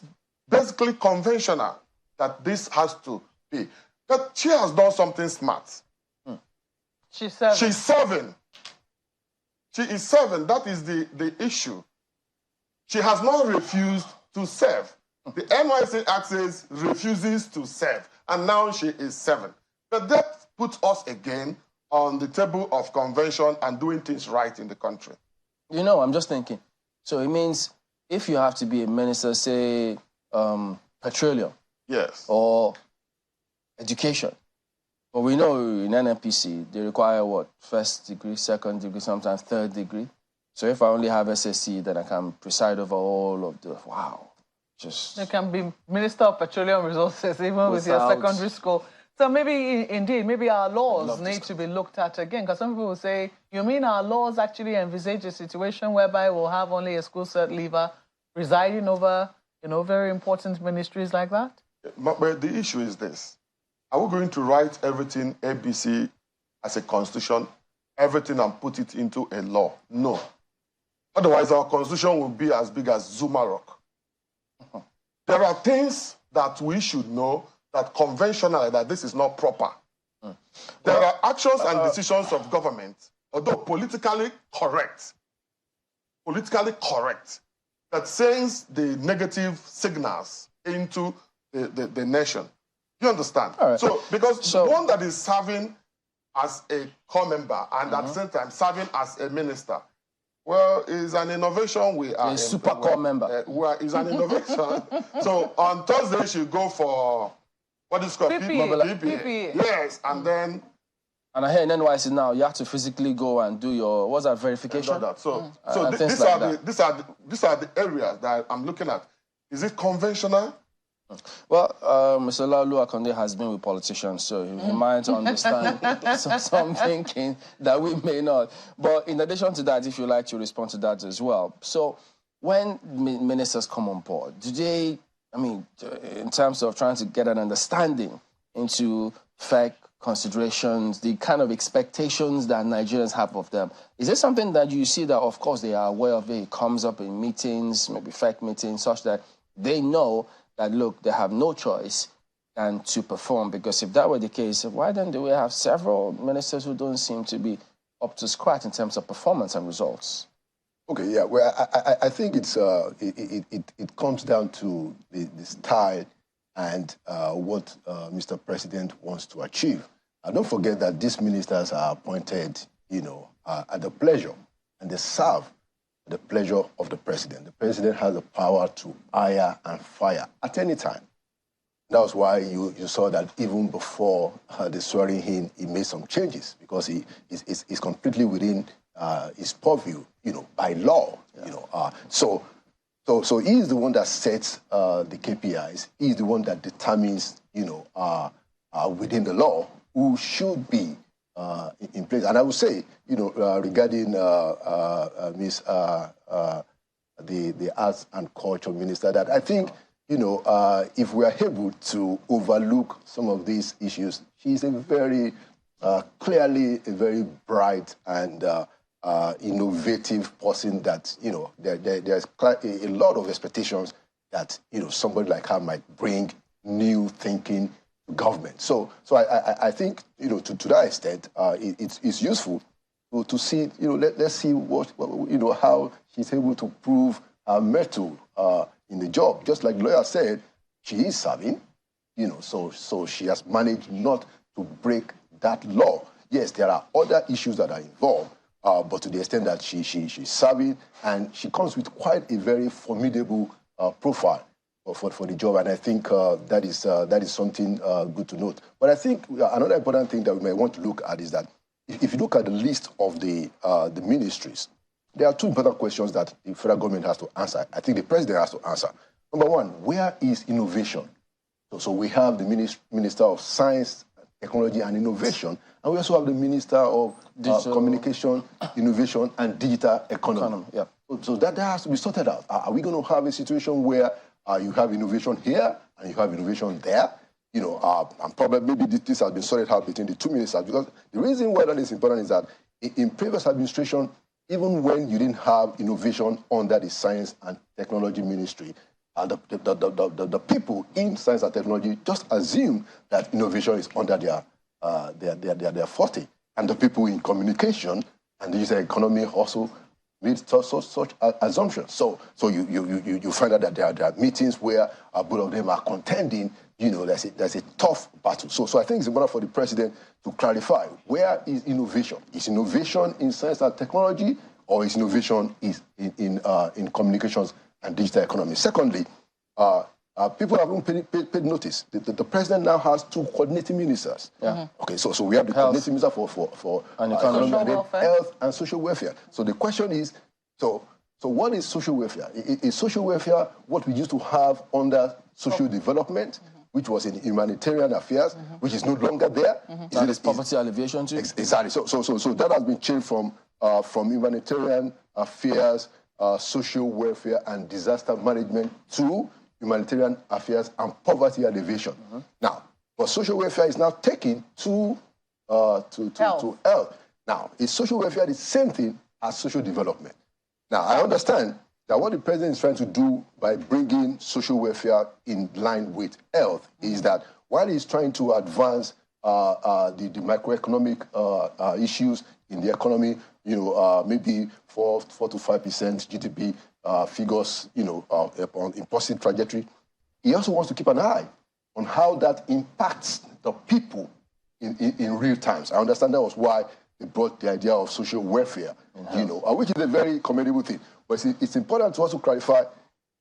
basically conventional that this has to be. But she has done something smart. She's serving. She's serving. She is serving. That is the issue. She has not refused to serve. The NYSC Act says refuses to serve, and now she is serving. But that puts us again on the table of convention and doing things right in the country. You know, I'm just thinking. So it means if you have to be a minister, say, petroleum. Yes. Or education. But we know in NNPC, they require what? First degree, second degree, sometimes third degree. So if I only have SSC, then I can preside over all of the, wow. You can be Minister of Petroleum Resources, even with your secondary school. So maybe, indeed, maybe our laws need to be looked at again. Because some people will say, you mean our laws actually envisage a situation whereby we'll have only a school cert leaver presiding over, very important ministries like that? But the issue is this. Are we going to write everything ABC as a constitution, everything and put it into a law? No. Otherwise, our constitution will be as big as Zuma Rock. There are things that we should know that conventionally that this is not proper. There are actions and decisions of government, although politically correct, that sends the negative signals into the nation. You understand? Right. So, because one that is serving as a core member and at the same time serving as a minister, well, it's an innovation. We are a super core member. It's an innovation. So on Thursday, she go for what is called PPE. Yes, and then. And I hear in NYSC now, you have to physically go and do your, what's that, verification? So these are the areas that I'm looking at. Is it conventional? Well, Mr. Laulu Akonde has been with politicians, so he might understand some thinking that we may not. But in addition to that, if you'd like to respond to that as well. So when ministers come on board, do they, in terms of trying to get an understanding into FEC considerations, the kind of expectations that Nigerians have of them, is there something that you see that, of course, they are aware of it comes up in meetings, maybe FEC meetings, such that they know that, look, they have no choice than to perform? Because if that were the case, why then do we have several ministers who don't seem to be up to scratch in terms of performance and results? Okay, yeah, well, I think it comes down to the style and what Mr. President wants to achieve. Don't forget that these ministers are appointed, at the pleasure, and they serve the pleasure of the president. The president has the power to hire and fire at any time. That was why you saw that even before the swearing in, he made some changes because he's completely within his purview, by law. Yeah. So he is the one that sets the KPIs. He is the one that determines, within the law who should be in place. And I would say, regarding the arts and culture minister, that I think, if we are able to overlook some of these issues, she's a very, clearly a very bright and innovative person that, there's a lot of expectations that, somebody like her might bring new thinking to government. So I think, to that extent, it's useful to see, let's see what, how she's able to prove her mettle in the job. Just like the lawyer said, she is serving, so she has managed not to break that law. Yes, there are other issues that are involved, but to the extent that she's serving, and she comes with quite a very formidable profile for the job, and I think that is something good to note. But I think another important thing that we may want to look at is that if you look at the list of the ministries, there are two important questions that the federal government has to answer. I think the president has to answer. Number one, where is innovation? So we have the Minister of Science, Technology and Innovation, and we also have the Minister of Communication, Innovation and Digital Economy. Yeah. So that has to be sorted out. Are we going to have a situation where you have innovation here and you have innovation there? And probably maybe this has been sorted out between the two ministers, because the reason why that is important is that in previous administration, even when you didn't have innovation under the Science and Technology Ministry, the people in Science and Technology just assume that innovation is under their forte, and the people in Communication and Digital Economy also made such assumptions. So you find out that there are meetings where both of them are contending. There's a tough battle. So I think it's important for the president to clarify, where is innovation? Is innovation in science and technology, or is innovation in communications and digital economy? Secondly, people haven't paid notice. The president now has two coordinating ministers. Yeah. Okay, so we have the coordinating minister for economy, and health and social welfare. So the question is, so what is social welfare? Is social welfare what we used to have under social development, which was in humanitarian affairs, which is no longer there? That is poverty alleviation too? Exactly. So that has been changed from humanitarian affairs, social welfare and disaster management to humanitarian affairs and poverty alleviation. Now, but social welfare is now taken to health. Now, is social welfare the same thing as social development? Now, I understand that what the president is trying to do by bringing social welfare in line with health is that while he's trying to advance the macroeconomic issues in the economy, maybe 4 to 5% GDP figures, in positive trajectory, he also wants to keep an eye on how that impacts the people in real times. I understand that was why they brought the idea of social welfare, which is a very commendable thing. But it's important to also clarify,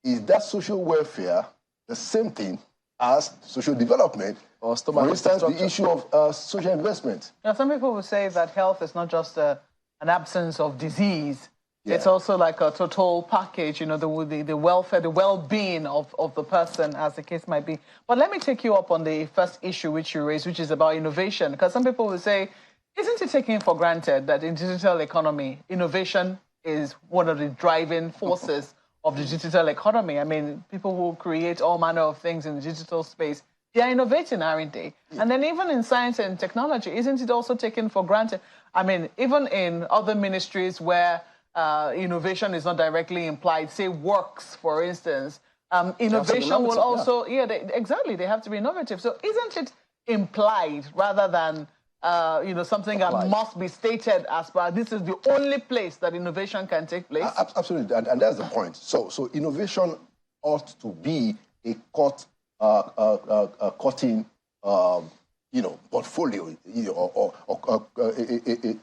is that social welfare the same thing as social development? Or for instance, the issue of social investment. Now, some people will say that health is not just an absence of disease. Yeah. It's also like a total package, the welfare, the well-being of the person, as the case might be. But let me take you up on the first issue which you raised, which is about innovation. Because some people will say, isn't it taken for granted that in digital economy, innovation is one of the driving forces of the digital economy? I mean, people who create all manner of things in the digital space, they are innovating, aren't they? Yeah. And then even in science and technology, isn't it also taken for granted? I mean, even in other ministries where innovation is not directly implied, say works, for instance, innovation will also, exactly, they have to be innovative. So isn't it implied rather than, something that must be stated as per, this is the only place that innovation can take place? Absolutely, and that's the point. So innovation ought to be a cutting portfolio,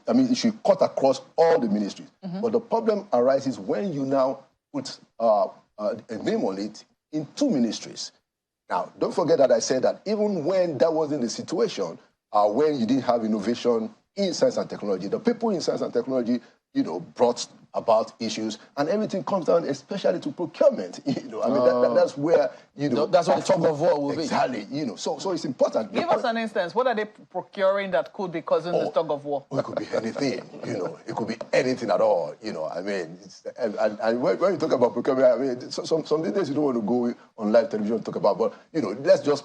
I mean, it should cut across all the ministries. But the problem arises when you now put a name on it in two ministries. Now, don't forget that I said that even when that wasn't the situation, when you didn't have innovation in science and technology, the people in science and technology, brought about issues, and everything comes down especially to procurement. I mean, that's where, that's what the tug of war will be. Exactly, so it's important. Give us an instance. What are they procuring that could be causing this tug of war? It could be anything, it could be anything at all, I mean, and when you talk about procurement, I mean, some days you don't want to go on live television and talk about, but, let's just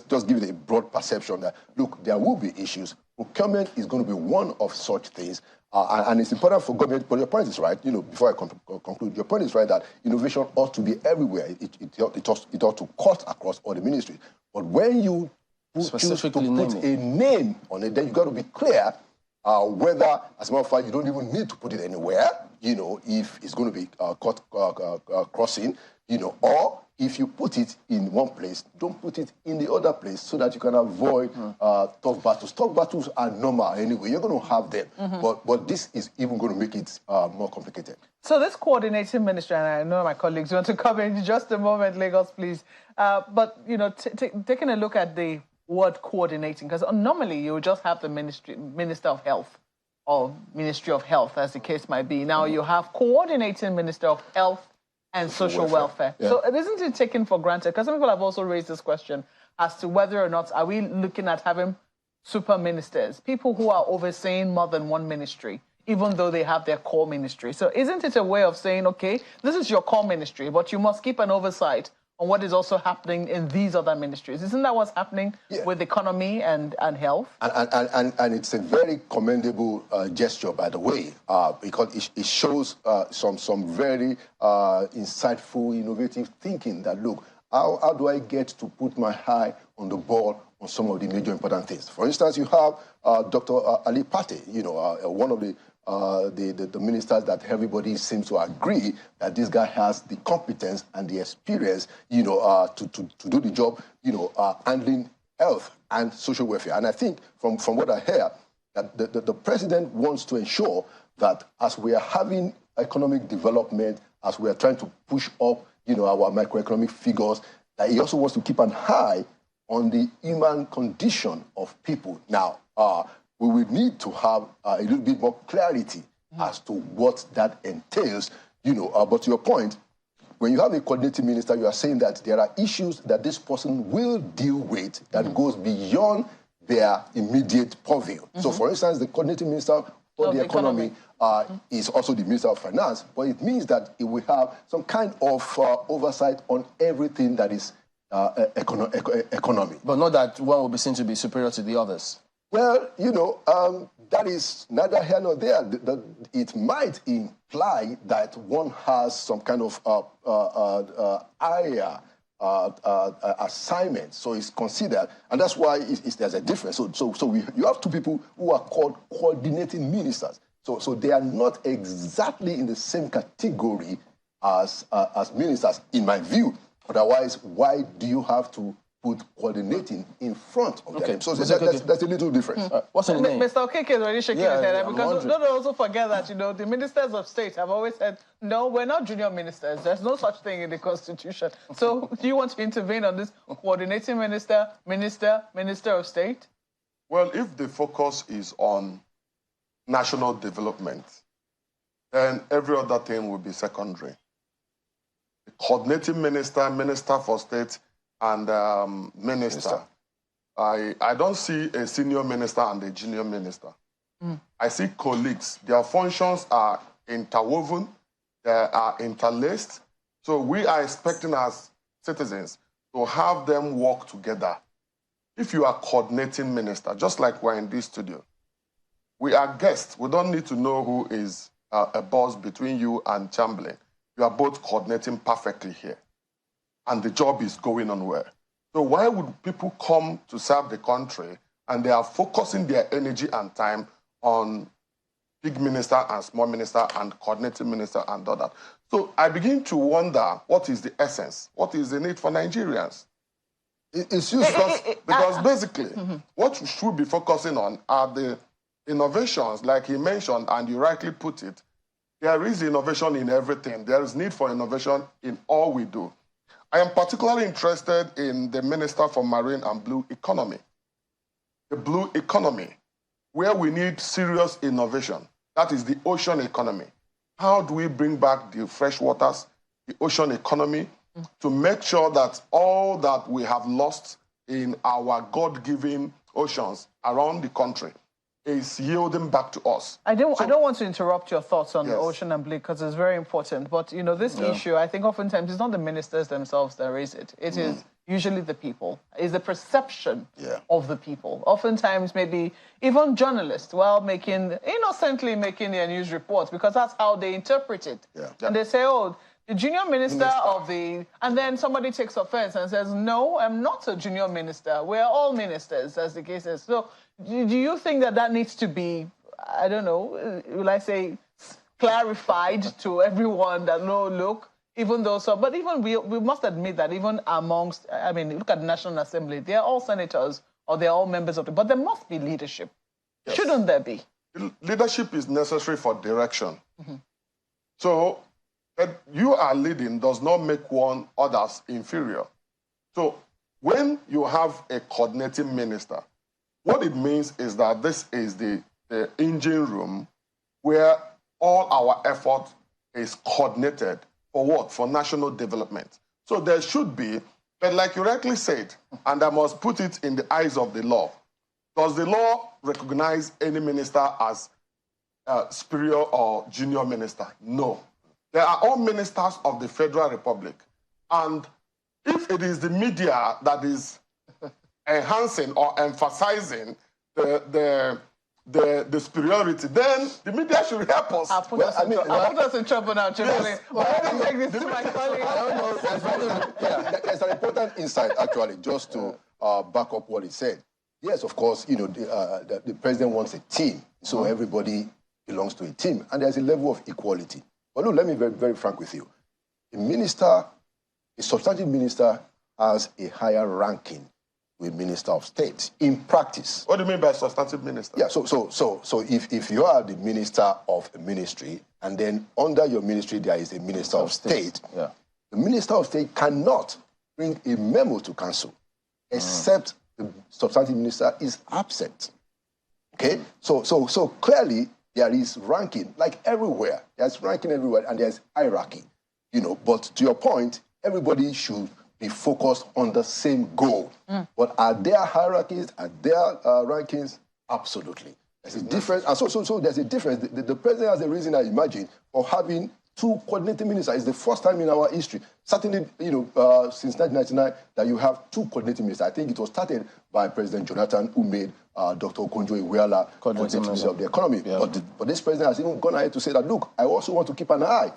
just give it a broad perception that, look, there will be issues. Procurement is going to be one of such things. And it's important for government, but your point is right. Before I conclude, your point is right that innovation ought to be everywhere. It ought to cut across all the ministries. But when you choose to put a name on it, then you got to be clear whether, as a matter of fact, you don't even need to put it anywhere. If it's going to be crossing, or if you put it in one place, don't put it in the other place so that you can avoid tough battles. Tough battles are normal anyway. You're going to have them. But this is even going to make it more complicated. So this coordinating ministry, and I know my colleagues want to come in just a moment, Lagos, please. But, taking a look at the word coordinating, because normally you would just have the Minister of Health or Ministry of Health, as the case might be. Now you have coordinating Minister of Health and social welfare. Yeah. So isn't it taken for granted? Because some people have also raised this question as to whether or not are we looking at having super ministers, people who are overseeing more than one ministry, even though they have their core ministry. So isn't it a way of saying, okay, this is your core ministry, but you must keep an oversight on what is also happening in these other ministries? Isn't that what's happening with economy and health? And it's a very commendable gesture, by the way, because it shows some very insightful, innovative thinking that, look, how do I get to put my eye on the ball on some of the major important things? For instance, you have Dr. Ali Pate, one of the ministers that everybody seems to agree that this guy has the competence and the experience, to do the job, handling health and social welfare. And I think from what I hear, that the president wants to ensure that as we are having economic development, as we are trying to push up, our macroeconomic figures, that he also wants to keep an eye on the human condition of people. Now, we will need to have a little bit more clarity as to what that entails, but to your point, when you have a coordinating minister, you are saying that there are issues that this person will deal with that goes beyond their immediate purview. So, for instance, the coordinating minister for the economy is also the Minister of Finance, but it means that it will have some kind of oversight on everything that is economy. But not that one will be seen to be superior to the others. Well, that is neither here nor there. It might imply that one has some kind of higher assignment, so it's considered, and that's why there's a difference. So you have two people who are called coordinating ministers. So they are not exactly in the same category as ministers, in my view. Otherwise, why do you have to put coordinating in front of them? So that's a little difference. What's the name? Mr. Okeke is already shaking his head, because don't also forget that, the ministers of state have always said, no, we're not junior ministers. There's no such thing in the Constitution. So do you want to intervene on this coordinating minister of state? Well, if the focus is on national development, then every other thing will be secondary. The coordinating minister, minister for state, and minister. I don't see a senior minister and a junior minister. I see colleagues. Their functions are interwoven, they are interlaced. So we are expecting as citizens to have them work together. If you are coordinating minister, just like we're in this studio, we are guests. We don't need to know who is a boss between you and Chamberlain. You are both coordinating perfectly here. And the job is going on well. So why would people come to serve the country and they are focusing their energy and time on big minister and small minister and coordinating minister and all that? So I begin to wonder, what is the essence? What is the need for Nigerians? It's used because basically what we should be focusing on are the innovations, like he mentioned, and you rightly put it. There is innovation in everything. There is need for innovation in all we do. I am particularly interested in the Minister for Marine and Blue Economy. The blue economy, where we need serious innovation. That is the ocean economy. how do we bring back the fresh waters, the ocean economy, to make sure that all that we have lost in our God-given oceans around the country is yielding back to us. I don't want to interrupt your thoughts on the ocean and bleed because it's very important. But, you know, this issue, I think oftentimes it's not the ministers themselves that raise it. It is usually the people. It's the perception of the people. Oftentimes, maybe even journalists, while innocently making their news reports, because that's how they interpret it. And they say, oh, the junior minister of the... And then somebody takes offense and says, no, I'm not a junior minister. We're all ministers, as the case is. So do you think that that needs to be, I don't know, will I say, clarified to everyone that, no, look, even though so... But even we must admit that even amongst... I mean, look at the National Assembly. They're all senators or they're all members of the... But there must be leadership. Yes. Shouldn't there be? Leadership is necessary for direction. So... that you are leading does not make one others inferior. So when you have a coordinating minister, what it means is that this is the engine room where all our effort is coordinated for what? For national development. So there should be, but like you rightly said, and I must put it in the eyes of the law, does the law recognize any minister as superior or junior minister? No. They are all ministers of the Federal Republic. And if it is the media that is enhancing or emphasizing the superiority, then the media should help us. I'll put us in trouble now, Chief. Take this to my colleague. There's an important insight, actually, just to back up what he said. Yes, of course, you know, the president wants a team, so everybody belongs to a team, and there's a level of equality. But look, let me be very, very frank with you. A substantive minister has a higher ranking to a minister of state in practice. What do you mean by substantive minister? Yeah, so if you are the minister of a ministry, and then under your ministry there is a minister of state, the minister of state cannot bring a memo to council except the substantive minister is absent. Okay? So clearly, there is ranking, like everywhere. There's ranking everywhere, and there's hierarchy. You know, but to your point, everybody should be focused on the same goal. But are there hierarchies? Are there rankings? Absolutely. There's a difference. And so there's a difference. The president has a reason, I imagine, for having two coordinating ministers. It's the first time in our history, certainly, you know, since 1999, that you have two coordinating ministers. I think it was started by President Jonathan, who made Dr. Okonjo-Iweala coordinating minister of the economy. But this president has even gone ahead to say that, look, I also want to keep an eye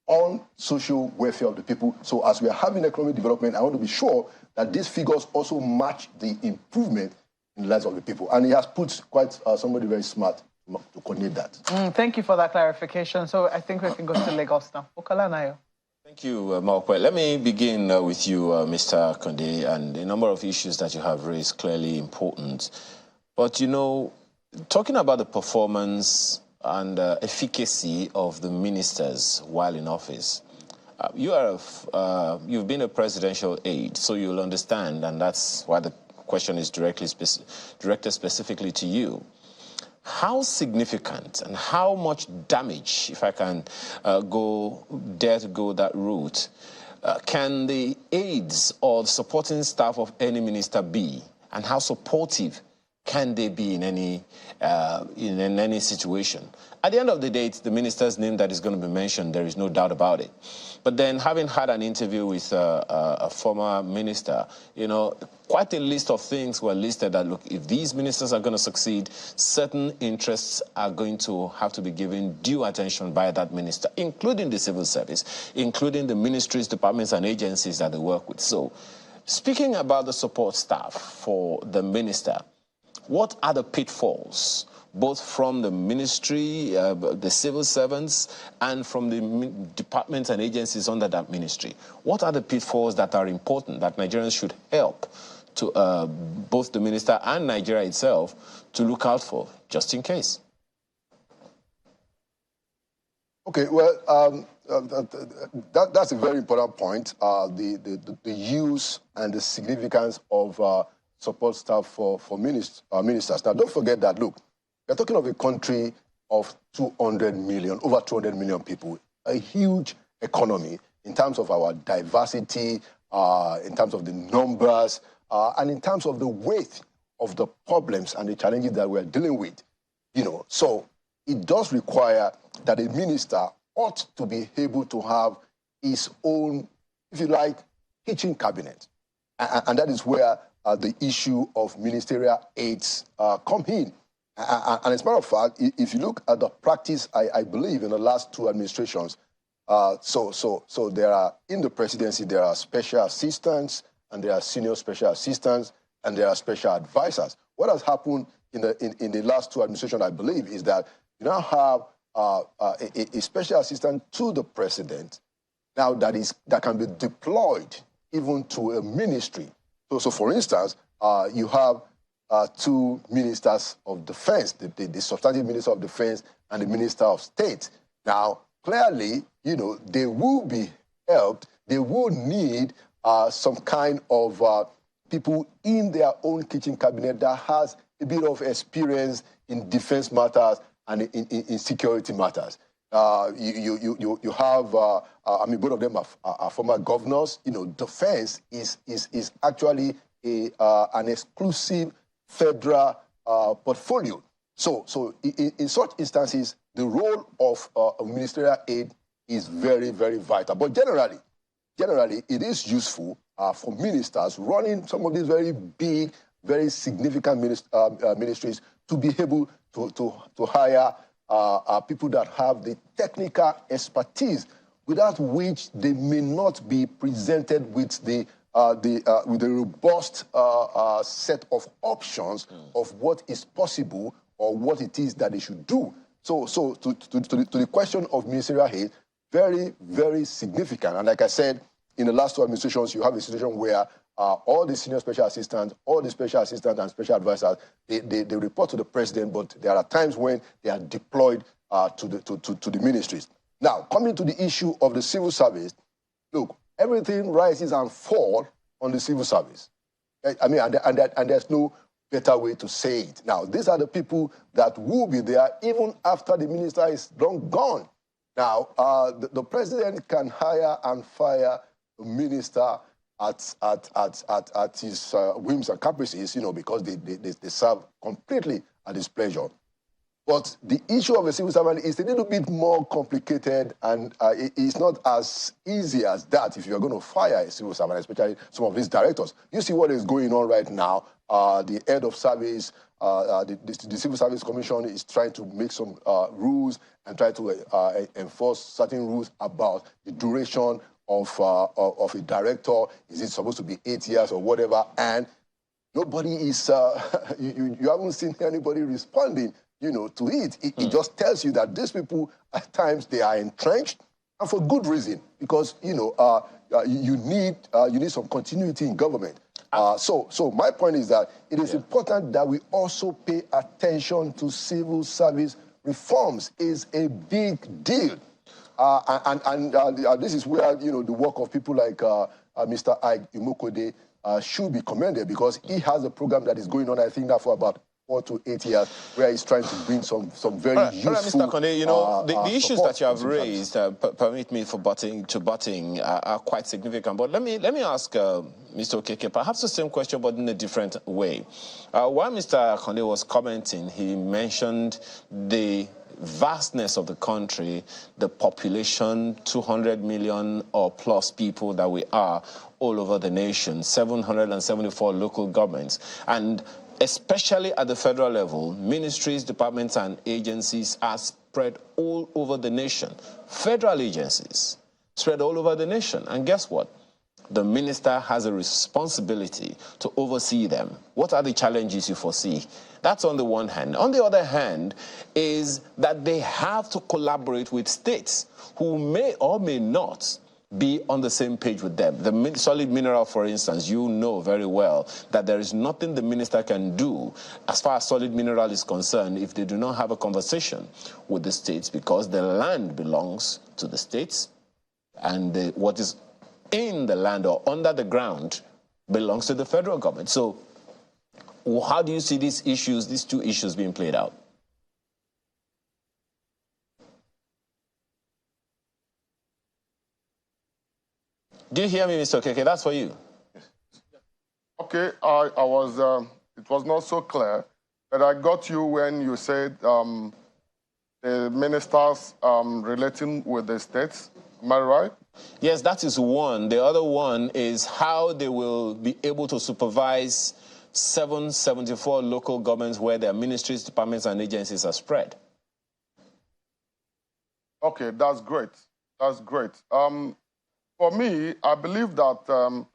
on social welfare of the people. So as we are having economic development, I want to be sure that these figures also match the improvement in the lives of the people. And he has put quite somebody very smart to coordinate that. Thank you for that clarification. So I think we can go to Lagos now. Okalanayo. Thank you, Mawkwe. Let me begin with you, Mr. Konde, and the number of issues that you have raised clearly important. But, you know, talking about the performance and efficacy of the ministers while in office, you've been a presidential aide, so you'll understand, and that's why the question is directed specifically to you. How significant and how much damage, if I can dare to go that route, can the aides or the supporting staff of any minister be, and how supportive can they be in any situation? At the end of the day, it's the minister's name that is going to be mentioned. There is no doubt about it. But then, having had an interview with a former minister, you know, quite a list of things were listed that, look, if these ministers are going to succeed, certain interests are going to have to be given due attention by that minister, including the civil service, including the ministries, departments, and agencies that they work with. So, speaking about the support staff for the minister, what are the pitfalls, both from the ministry, the civil servants, and from the departments and agencies under that ministry? What are the pitfalls that are important that Nigerians should help to both the minister and Nigeria itself to look out for, just in case? Okay, well, that's a very important point, the use and the significance of support staff for ministers. Now, don't forget that, look, we're talking of a country of 200 million, over 200 million people, a huge economy in terms of our diversity, in terms of the numbers, and in terms of the weight of the problems and the challenges that we're dealing with. So it does require that a minister ought to be able to have his own, if you like, kitchen cabinet. And that is where the issue of ministerial aids come in. And as a matter of fact, if you look at the practice, I believe in the last two administrations, so there are, in the presidency, there are special assistants, and there are senior special assistants, and there are special advisors. What has happened in the last two administrations, I believe, is that you now have a special assistant to the president now that can be deployed even to a ministry. So for instance, you have two ministers of defense, the substantive minister of defense and the minister of state. Now, clearly, they will be helped. They will need some kind of people in their own kitchen cabinet that has a bit of experience in defense matters and in security matters. You have, both of them are former governors. Defense is actually an exclusive federal portfolio. So in such instances, the role of a ministerial aid is very, very vital. But generally, it is useful for ministers running some of these very big, very significant ministries to be able to hire people that have the technical expertise, without which they may not be presented with the robust set of options of what is possible or what it is that they should do. So to the question of ministerial aid, very, very significant. And like I said, in the last two administrations, you have a situation where all the senior special assistants, all the special assistants and special advisors, they report to the president, but there are times when they are deployed to the ministries. Now, coming to the issue of the civil service, look, everything rises and falls on the civil service. And there's no better way to say it. Now, these are the people that will be there even after the minister is long gone. Now, the president can hire and fire a minister at his whims and caprices, because they serve completely at his pleasure. But the issue of a civil servant is a little bit more complicated, and it's not as easy as that if you're going to fire a civil servant, especially some of these directors. You see what is going on right now. The head of service, the Civil Service Commission is trying to make some rules and try to enforce certain rules about the duration of a director. Is it supposed to be 8 years or whatever? And nobody is, you haven't seen anybody responding, to it. It just tells you that these people, at times, they are entrenched, and for good reason, because, you need some continuity in government. So my point is that it is important that we also pay attention to civil service reforms. Is a big deal. And this is where, the work of people like Mr. Ike Imokode should be commended, because he has a program that is going on, I think, now for about 4 to 8 years, where he's trying to bring some very useful... Mr. Konde, the issues that you have raised, permit me for butting, are quite significant. But let me ask Mr. Okeke perhaps the same question, but in a different way. While Mr. Konde was commenting, he mentioned the vastness of the country, the population, 200 million or plus people that we are all over the nation, 774 local governments. And especially at the federal level, ministries, departments, and agencies are spread all over the nation. Federal agencies spread all over the nation. And guess what? The minister has a responsibility to oversee them. What are the challenges you foresee? That's on the one hand. On the other hand is that they have to collaborate with states who may or may not be on the same page with them. The solid mineral, for instance, you know very well that there is nothing the minister can do as far as solid mineral is concerned if they do not have a conversation with the states, because the land belongs to the states, and what is in the land or under the ground belongs to the federal government. So how do you see these two issues being played out? Do you hear me, Mr. Okeke? That's for you. Okay, I was, it was not so clear, but I got you when you said the ministers relating with the states. Am I right? Yes, that is one. The other one is how they will be able to supervise 774 local governments where their ministries, departments, and agencies are spread. Okay, that's great. That's great. For me, I believe that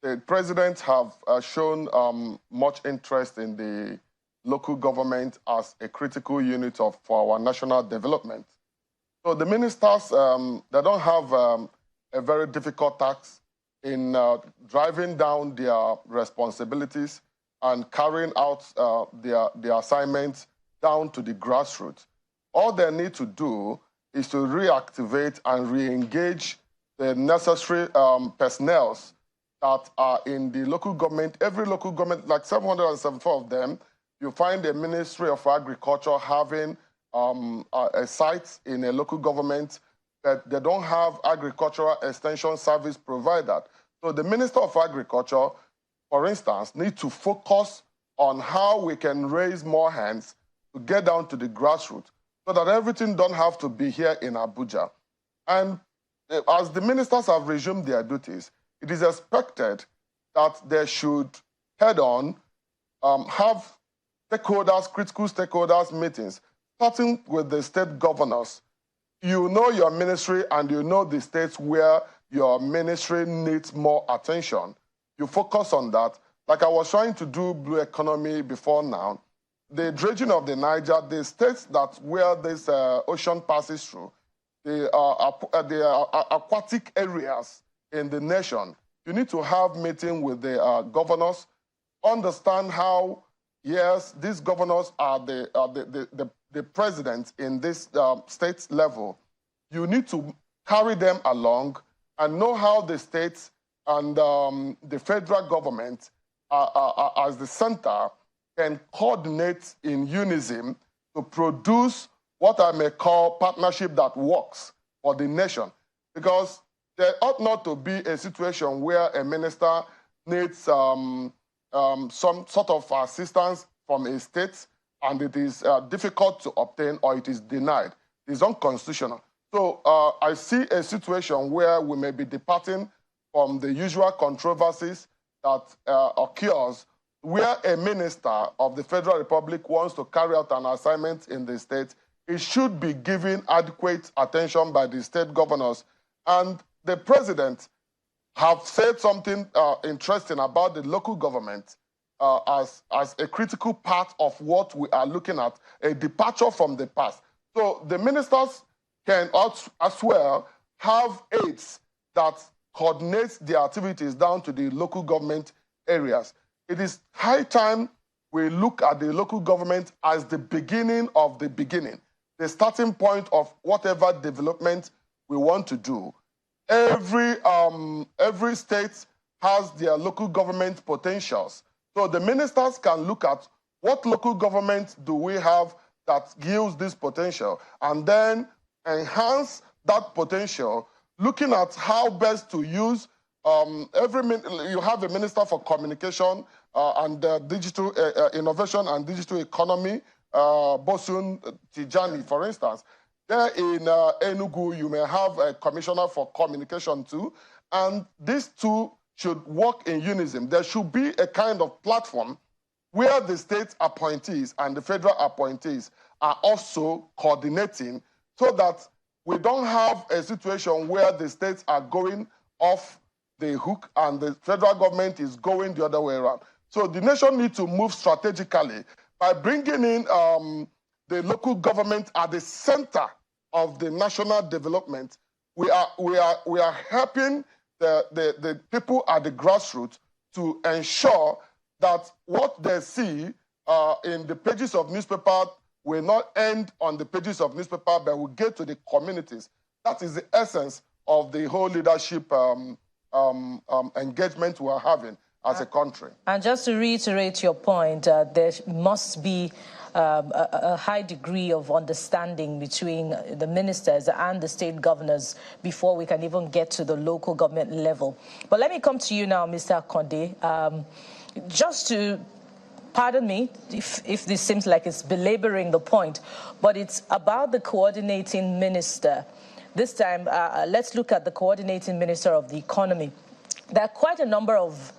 the president have shown much interest in the local government as a critical unit for our national development. So the ministers, they don't have a very difficult task in driving down their responsibilities and carrying out their assignments down to the grassroots. All they need to do is to reactivate and re-engage the necessary personnel that are in the local government. Every local government, like 774 of them, you find the Ministry of Agriculture having a site in a local government, but they don't have agricultural extension service provided. So the Minister of Agriculture, for instance, needs to focus on how we can raise more hands to get down to the grassroots so that everything don't have to be here in Abuja. And as the ministers have resumed their duties, it is expected that they should head on, have stakeholders, critical stakeholders meetings, starting with the state governors. You know your ministry and you know the states where your ministry needs more attention. You focus on that. Like I was trying to do blue economy before now, the dredging of the Niger, the states that where this ocean passes through, the aquatic areas in the nation, you need to have meeting with the governors, understand how, yes, these governors are the presidents in this state level. You need to carry them along and know how the states and the federal government as the center can coordinate in unison to produce what I may call partnership that works for the nation. Because there ought not to be a situation where a minister needs some sort of assistance from a state and it is difficult to obtain or it is denied. It is unconstitutional. So I see a situation where we may be departing from the usual controversies that occurs where a minister of the Federal Republic wants to carry out an assignment in the state. It should be given adequate attention by the state governors. And the president have said something interesting about the local government as a critical part of what we are looking at, a departure from the past. So the ministers can as well have aides that coordinate their activities down to the local government areas. It is high time we look at the local government as the beginning of the beginning, the starting point of whatever development we want to do. Every state has their local government potentials. So the ministers can look at what local government do we have that yields this potential and then enhance that potential, looking at how best to use you have a minister for communication and digital innovation and digital economy, Bosun Tijani, for instance. There in Enugu, you may have a commissioner for communication too, and these two should work in unison. There should be a kind of platform where the state appointees and the federal appointees are also coordinating so that we don't have a situation where the states are going off the hook and the federal government is going the other way around. So the nation needs to move strategically by bringing in the local government at the center of the national development. We are helping the people at the grassroots to ensure that what they see in the pages of newspaper will not end on the pages of newspaper, but will get to the communities. That is the essence of the whole leadership engagement we are having as a country. And just to reiterate your point, there must be a high degree of understanding between the ministers and the state governors before we can even get to the local government level. But let me come to you now, Mr. Konde, just to, pardon me if this seems like it's belaboring the point, but it's about the coordinating minister. This time, let's look at the coordinating minister of the economy. There are quite a number of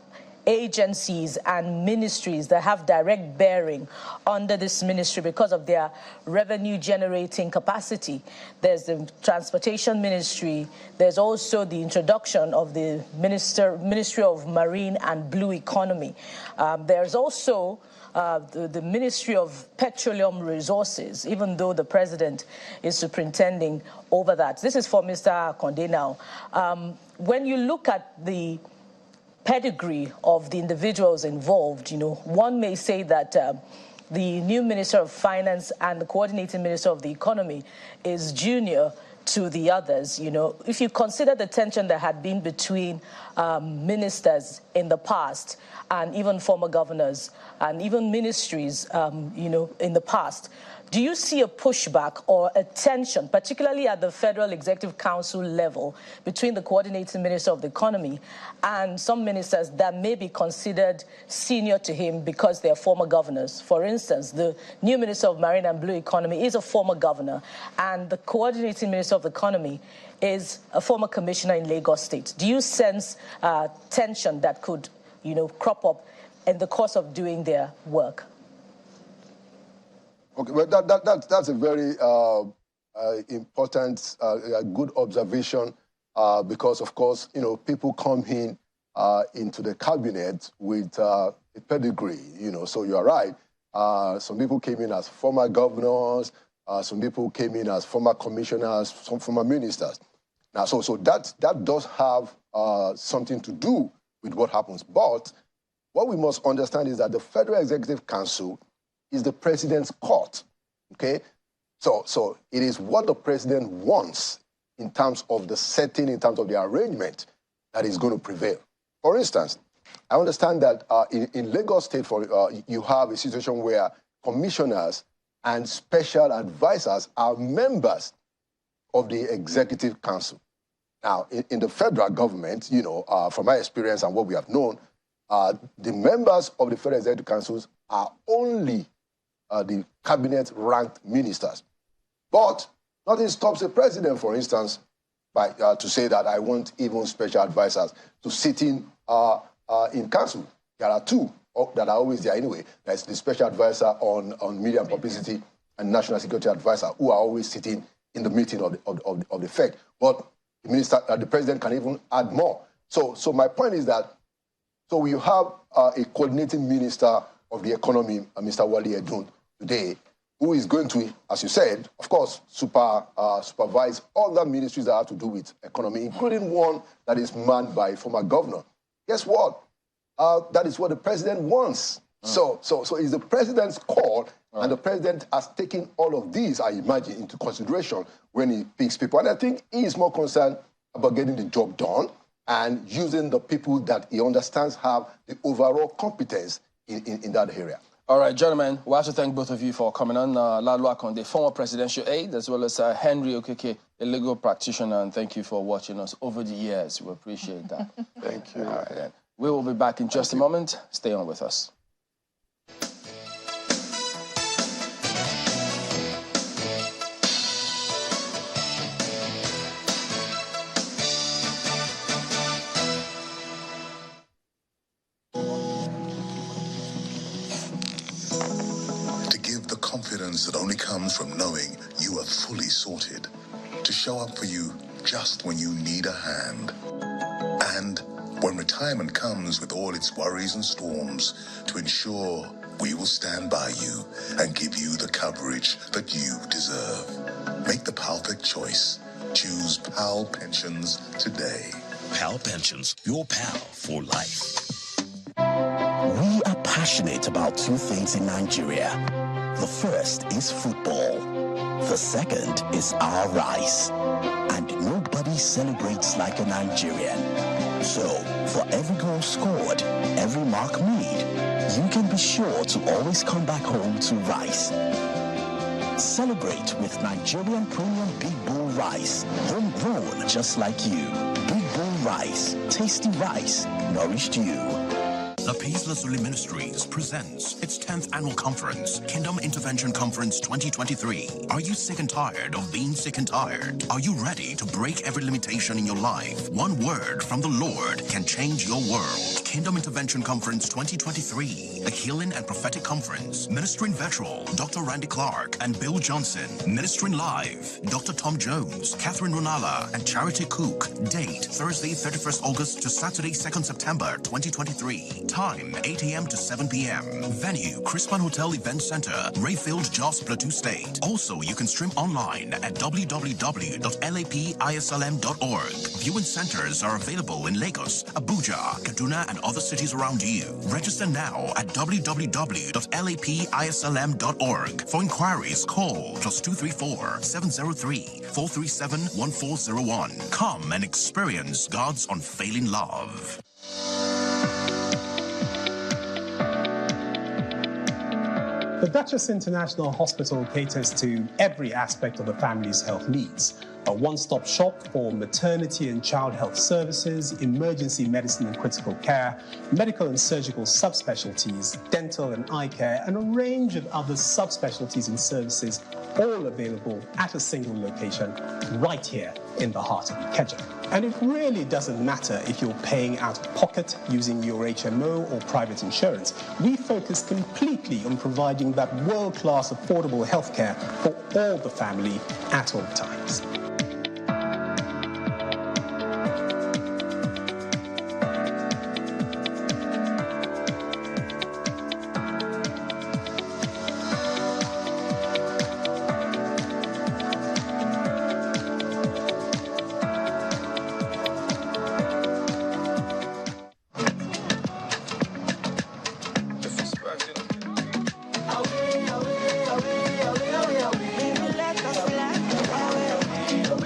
agencies and ministries that have direct bearing under this ministry because of their revenue generating capacity. There's the Transportation Ministry. There's also the introduction of the Ministry of Marine and Blue Economy. There's also the Ministry of Petroleum Resources, even though the president is superintending over that. This is for Mr. Konde now. When you look at the pedigree of the individuals involved, one may say that the new Minister of Finance and the coordinating Minister of the Economy is junior to the others. If you consider the tension that had been between ministers in the past and even former governors and even ministries, in the past, do you see a pushback or a tension, particularly at the Federal Executive Council level, between the coordinating Minister of the Economy and some ministers that may be considered senior to him because they are former governors? For instance, the new Minister of Marine and Blue Economy is a former governor, and the coordinating Minister of the Economy is a former commissioner in Lagos State. Do you sense tension that could, crop up in the course of doing their work? Okay, well, that's a very important, good observation because, of course, people come in into the cabinet with a pedigree, so you're right. Some people came in as former governors, some people came in as former commissioners, some former ministers. Now, so that does have something to do with what happens. But what we must understand is that the Federal Executive Council is the president's court, okay? So it is what the president wants in terms of the setting, in terms of the arrangement that is going to prevail. For instance, I understand that in Lagos State, you have a situation where commissioners and special advisors are members of the Executive Council. Now, in the federal government, from my experience and what we have known, the members of the Federal Executive Councils are only the cabinet-ranked ministers. But nothing stops the president, for instance, by to say that I want even special advisors to sit in council. There are two that are always there anyway. There's the special advisor on media and publicity and national security advisor, who are always sitting in the meeting of the FEC. But the president can even add more. So my point is that, so you have a coordinating minister of the economy, Mr. Wale Edun, today, who is going to, as you said, of course, supervise all the ministries that have to do with economy, including one that is manned by a former governor. Guess what? That is what the president wants. So it's the president's call, and the president has taken all of these, I imagine, into consideration when he picks people. And I think he is more concerned about getting the job done and using the people that he understands have the overall competence in that area. All right, gentlemen, we have to thank both of you for coming on. Lalo Akonde, former presidential aide, as well as Henry Okeke, a legal practitioner, and thank you for watching us over the years. We appreciate that. Thank you. All right, then. We will be back in just a moment. Stay on with us. That only comes from knowing you are fully sorted, to show up for you just when you need a hand. And when retirement comes with all its worries and storms, to ensure we will stand by you and give you the coverage that you deserve. Make the perfect choice. Choose PAL Pensions today. PAL Pensions, your pal for life. We are passionate about two things in Nigeria. The first is football. The second is our rice. And nobody celebrates like a Nigerian. So, for every goal scored, every mark made, you can be sure to always come back home to rice. Celebrate with Nigerian Premium Big Bull Rice, homegrown just like you. Big Bull Rice, tasty rice, nourished you. The Peace Lasuli Ministries presents its 10th annual conference, Kingdom Intervention Conference 2023. Are you sick and tired of being sick and tired? Are you ready to break every limitation in your life? One word from the Lord can change your world. Kingdom Intervention Conference 2023, a healing and prophetic conference. Ministering virtual, Dr. Randy Clark and Bill Johnson. Ministering live, Dr. Tom Jones, Catherine Runala, and Charity Cook. Date, Thursday, 31st August to Saturday, 2nd September 2023. Time, 8 a.m. to 7 p.m. Venue, Crispin Hotel Event Center, Rayfield, Jos, Plateau State. Also, you can stream online at www.lapislm.org. Viewing centers are available in Lagos, Abuja, Kaduna, and other cities around you. Register now at www.lapislm.org. For inquiries, call +234 703 437 1401. Come and experience God's unfailing love. The Duchess International Hospital caters to every aspect of the family's health needs. A one-stop shop for maternity and child health services, emergency medicine and critical care, medical and surgical subspecialties, dental and eye care, and a range of other subspecialties and services, all available at a single location right here in the heart of Ikeja. And it really doesn't matter if you're paying out of pocket using your HMO or private insurance. We focus completely on providing that world-class affordable healthcare for all the family at all times.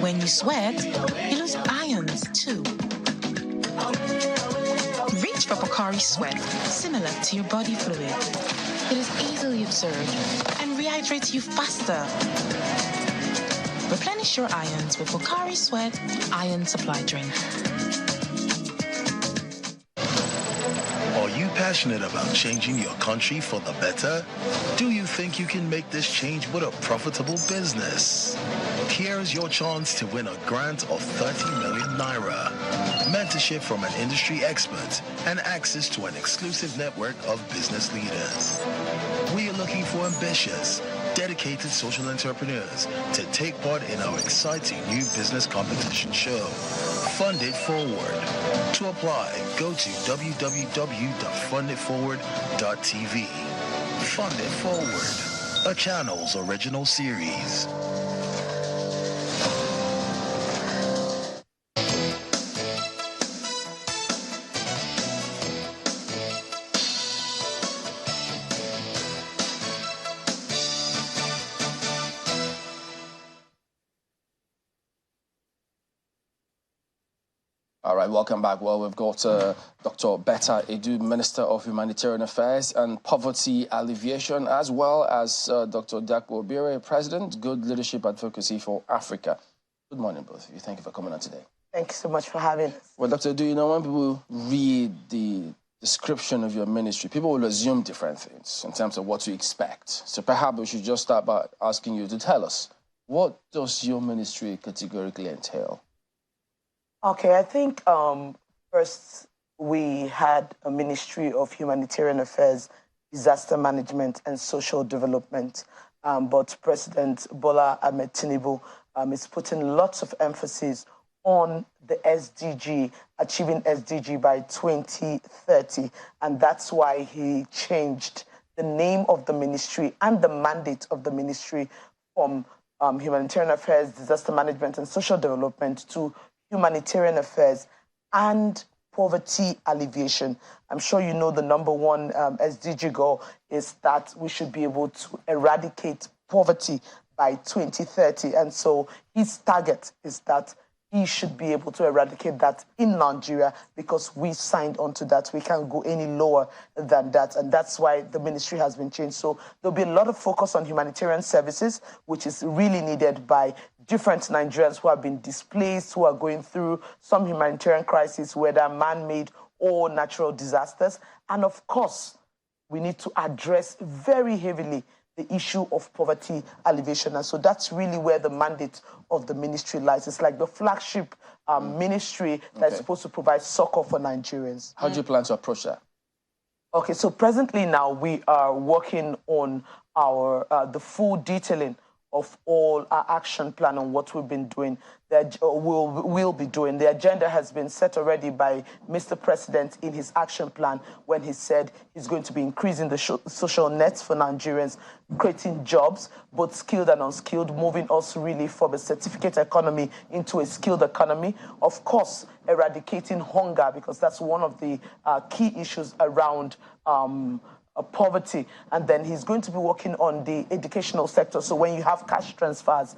When you sweat, you lose ions too. Reach for Pocari Sweat, similar to your body fluid. It is easily absorbed and rehydrates you faster. Replenish your ions with Pocari Sweat Iron Supply Drink. Are you passionate about changing your country for the better? Do you think you can make this change with a profitable business? Here's your chance to win a grant of 30 million naira, mentorship from an industry expert, and access to an exclusive network of business leaders. We are looking for ambitious, dedicated social entrepreneurs to take part in our exciting new business competition show, Fund It Forward. To apply, go to www.funditforward.tv. Fund It Forward, a channel's original series. All right, welcome back. Well, we've got Dr. Betta Edu, Minister of Humanitarian Affairs and Poverty Alleviation, as well as Dr. Dakpo Obire, President, Good Leadership Advocacy for Africa. Good morning, both of you. Thank you for coming on today. Thank you so much for having us. Well, Dr. Edu, you know, when people read the description of your ministry, people will assume different things in terms of what to expect. So perhaps we should just start by asking you to tell us, what does your ministry categorically entail? Okay, I think first we had a Ministry of Humanitarian Affairs, Disaster Management and Social Development, but President Bola Ahmed Tinubu is putting lots of emphasis on the SDG, achieving SDG by 2030, and that's why he changed the name of the ministry and the mandate of the ministry from Humanitarian Affairs, Disaster Management and Social Development to Humanitarian Affairs and Poverty Alleviation. I'm sure you know the number one SDG goal is that we should be able to eradicate poverty by 2030. And so his target is that he should be able to eradicate that in Nigeria because we signed onto that. We can't go any lower than that, and that's why the ministry has been changed. So there'll be a lot of focus on humanitarian services, which is really needed by different Nigerians who have been displaced, who are going through some humanitarian crises, whether man-made or natural disasters. And of course, we need to address very heavily the issue of poverty alleviation. And so that's really where the mandate of the ministry lies. It's like the flagship ministry that's supposed to provide succor for Nigerians. How do you plan to approach that? Okay, so presently now we are working on our the full detailing of all our action plan on what we've been doing, that we'll be doing. The agenda has been set already by Mr. President in his action plan when he said he's going to be increasing the social nets for Nigerians, creating jobs, both skilled and unskilled, moving us really from a certificate economy into a skilled economy. Of course, eradicating hunger, because that's one of the key issues around poverty. And then he's going to be working on the educational sector. So when you have cash transfers,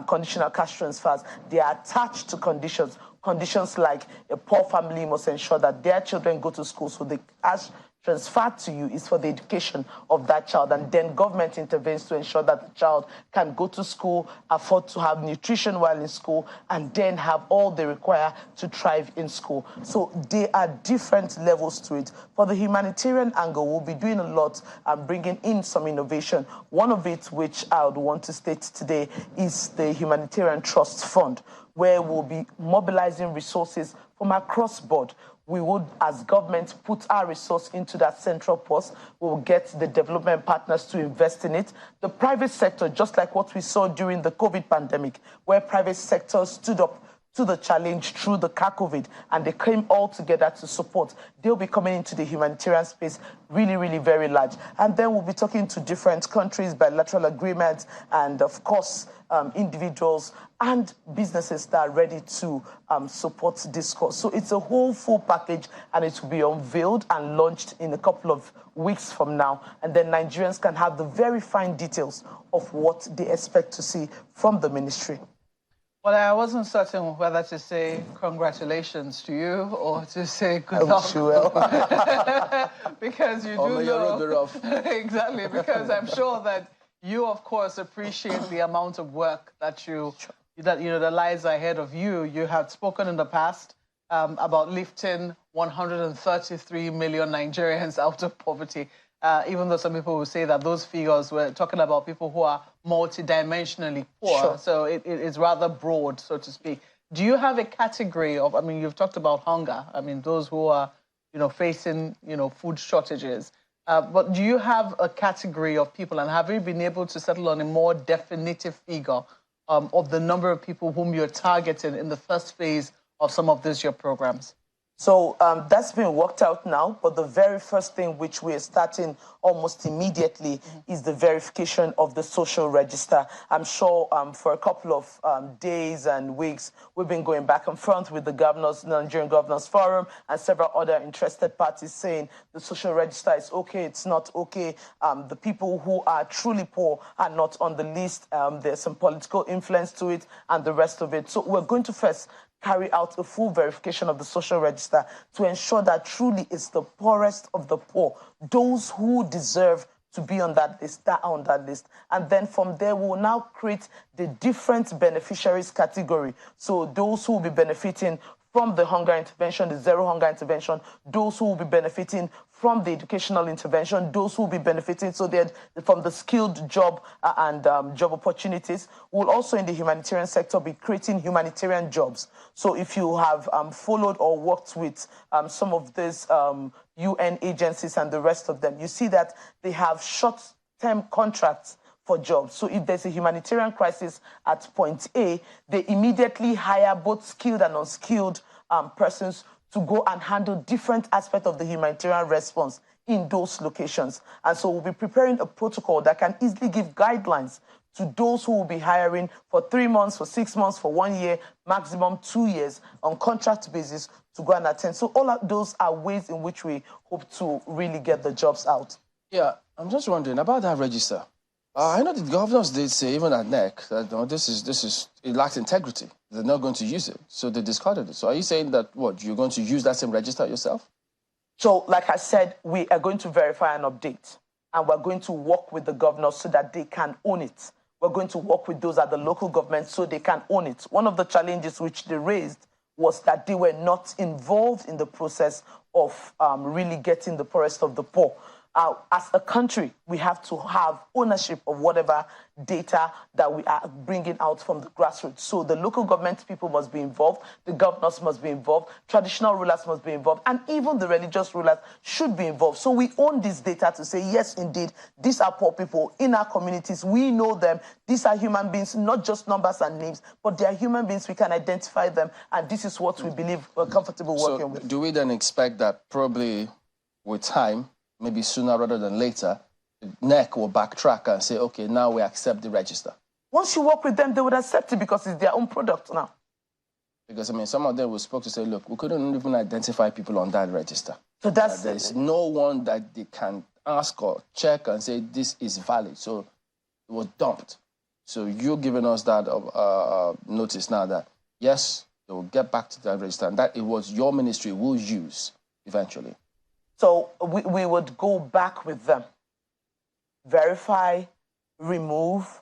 conditional cash transfers, they are attached to conditions like a poor family must ensure that their children go to school. So the cash transferred to you is for the education of that child, and then government intervenes to ensure that the child can go to school, afford to have nutrition while in school, and then have all they require to thrive in school. So there are different levels to it. For the humanitarian angle, we'll be doing a lot and bringing in some innovation. One of it, which I would want to state today, is the Humanitarian Trust Fund, where we'll be mobilizing resources from across board. We would, as government, put our resource into that central post. We will get the development partners to invest in it. The private sector, just like what we saw during the COVID pandemic, where private sector stood up to the challenge through the COVID, and they came all together to support. They'll be coming into the humanitarian space really, really very large. And then we'll be talking to different countries, bilateral agreements, and of course, individuals and businesses that are ready to support this cause. So it's a whole full package, and it will be unveiled and launched in a couple of weeks from now. And then Nigerians can have the very fine details of what they expect to see from the ministry. Well, I wasn't certain whether to say congratulations to you or to say good luck. Because you do know. Exactly, because I'm sure that you, of course, appreciate the amount of work that that lies ahead of you. You have spoken in the past about lifting 133 million Nigerians out of poverty. Even though some people will say that those figures were talking about people who are multidimensionally poor. Sure. So it is rather broad, so to speak. Do you have a category of, I mean, you've talked about hunger. I mean, those who are, facing, food shortages. But do you have a category of people, and have you been able to settle on a more definitive figure of the number of people whom you're targeting in the first phase of some of your programs? So that's been worked out now, but the very first thing which we are starting almost immediately is the verification of the social register. I'm sure for a couple of days and weeks, we've been going back and forth with the Nigerian Governors Forum and several other interested parties saying the social register is okay, it's not okay. The people who are truly poor are not on the list. There's some political influence to it and the rest of it. So we're going to first carry out a full verification of the social register to ensure that truly it's the poorest of the poor, those who deserve to be on that list, that are on that list. And then from there, we will now create the different beneficiaries category. So those who will be benefiting from the hunger intervention, the zero hunger intervention, those who will be benefiting from the educational intervention, those who will be benefiting from the skilled job and job opportunities. We'll also in the humanitarian sector be creating humanitarian jobs. So if you have followed or worked with some of these UN agencies and the rest of them, you see that they have short-term contracts for jobs. So if there's a humanitarian crisis at point A, they immediately hire both skilled and unskilled persons to go and handle different aspects of the humanitarian response in those locations. And so we'll be preparing a protocol that can easily give guidelines to those who will be hiring for 3 months, for 6 months, for 1 year, maximum 2 years on contract basis to go and attend. So all of those are ways in which we hope to really get the jobs out. Yeah, I'm just wondering about that register. I know the governors did say, even at NEC, that no, it lacks integrity. They're not going to use it, so they discarded it. So are you saying that, what, you're going to use that same register yourself? So, like I said, we are going to verify and update, and we're going to work with the governors so that they can own it. We're going to work with those at the local government so they can own it. One of the challenges which they raised was that they were not involved in the process of really getting the poorest of the poor. As a country, we have to have ownership of whatever data that we are bringing out from the grassroots. So the local government people must be involved, the governors must be involved, traditional rulers must be involved, and even the religious rulers should be involved. So we own this data to say, yes, indeed, these are poor people in our communities. We know them. These are human beings, not just numbers and names, but they are human beings. We can identify them, and this is what we believe we're comfortable working with. Do we then expect that probably with time, maybe sooner rather than later, NEC will backtrack and say, okay, now we accept the register? Once you work with them, they would accept it because it's their own product now. Because, I mean, some of them were spoke to say, look, we couldn't even identify people on that register. So there's no one that they can ask or check and say this is valid. So it was dumped. So you're giving us that notice now that, yes, they will get back to that register and that it was your ministry will use eventually. So we would go back with them, verify, remove,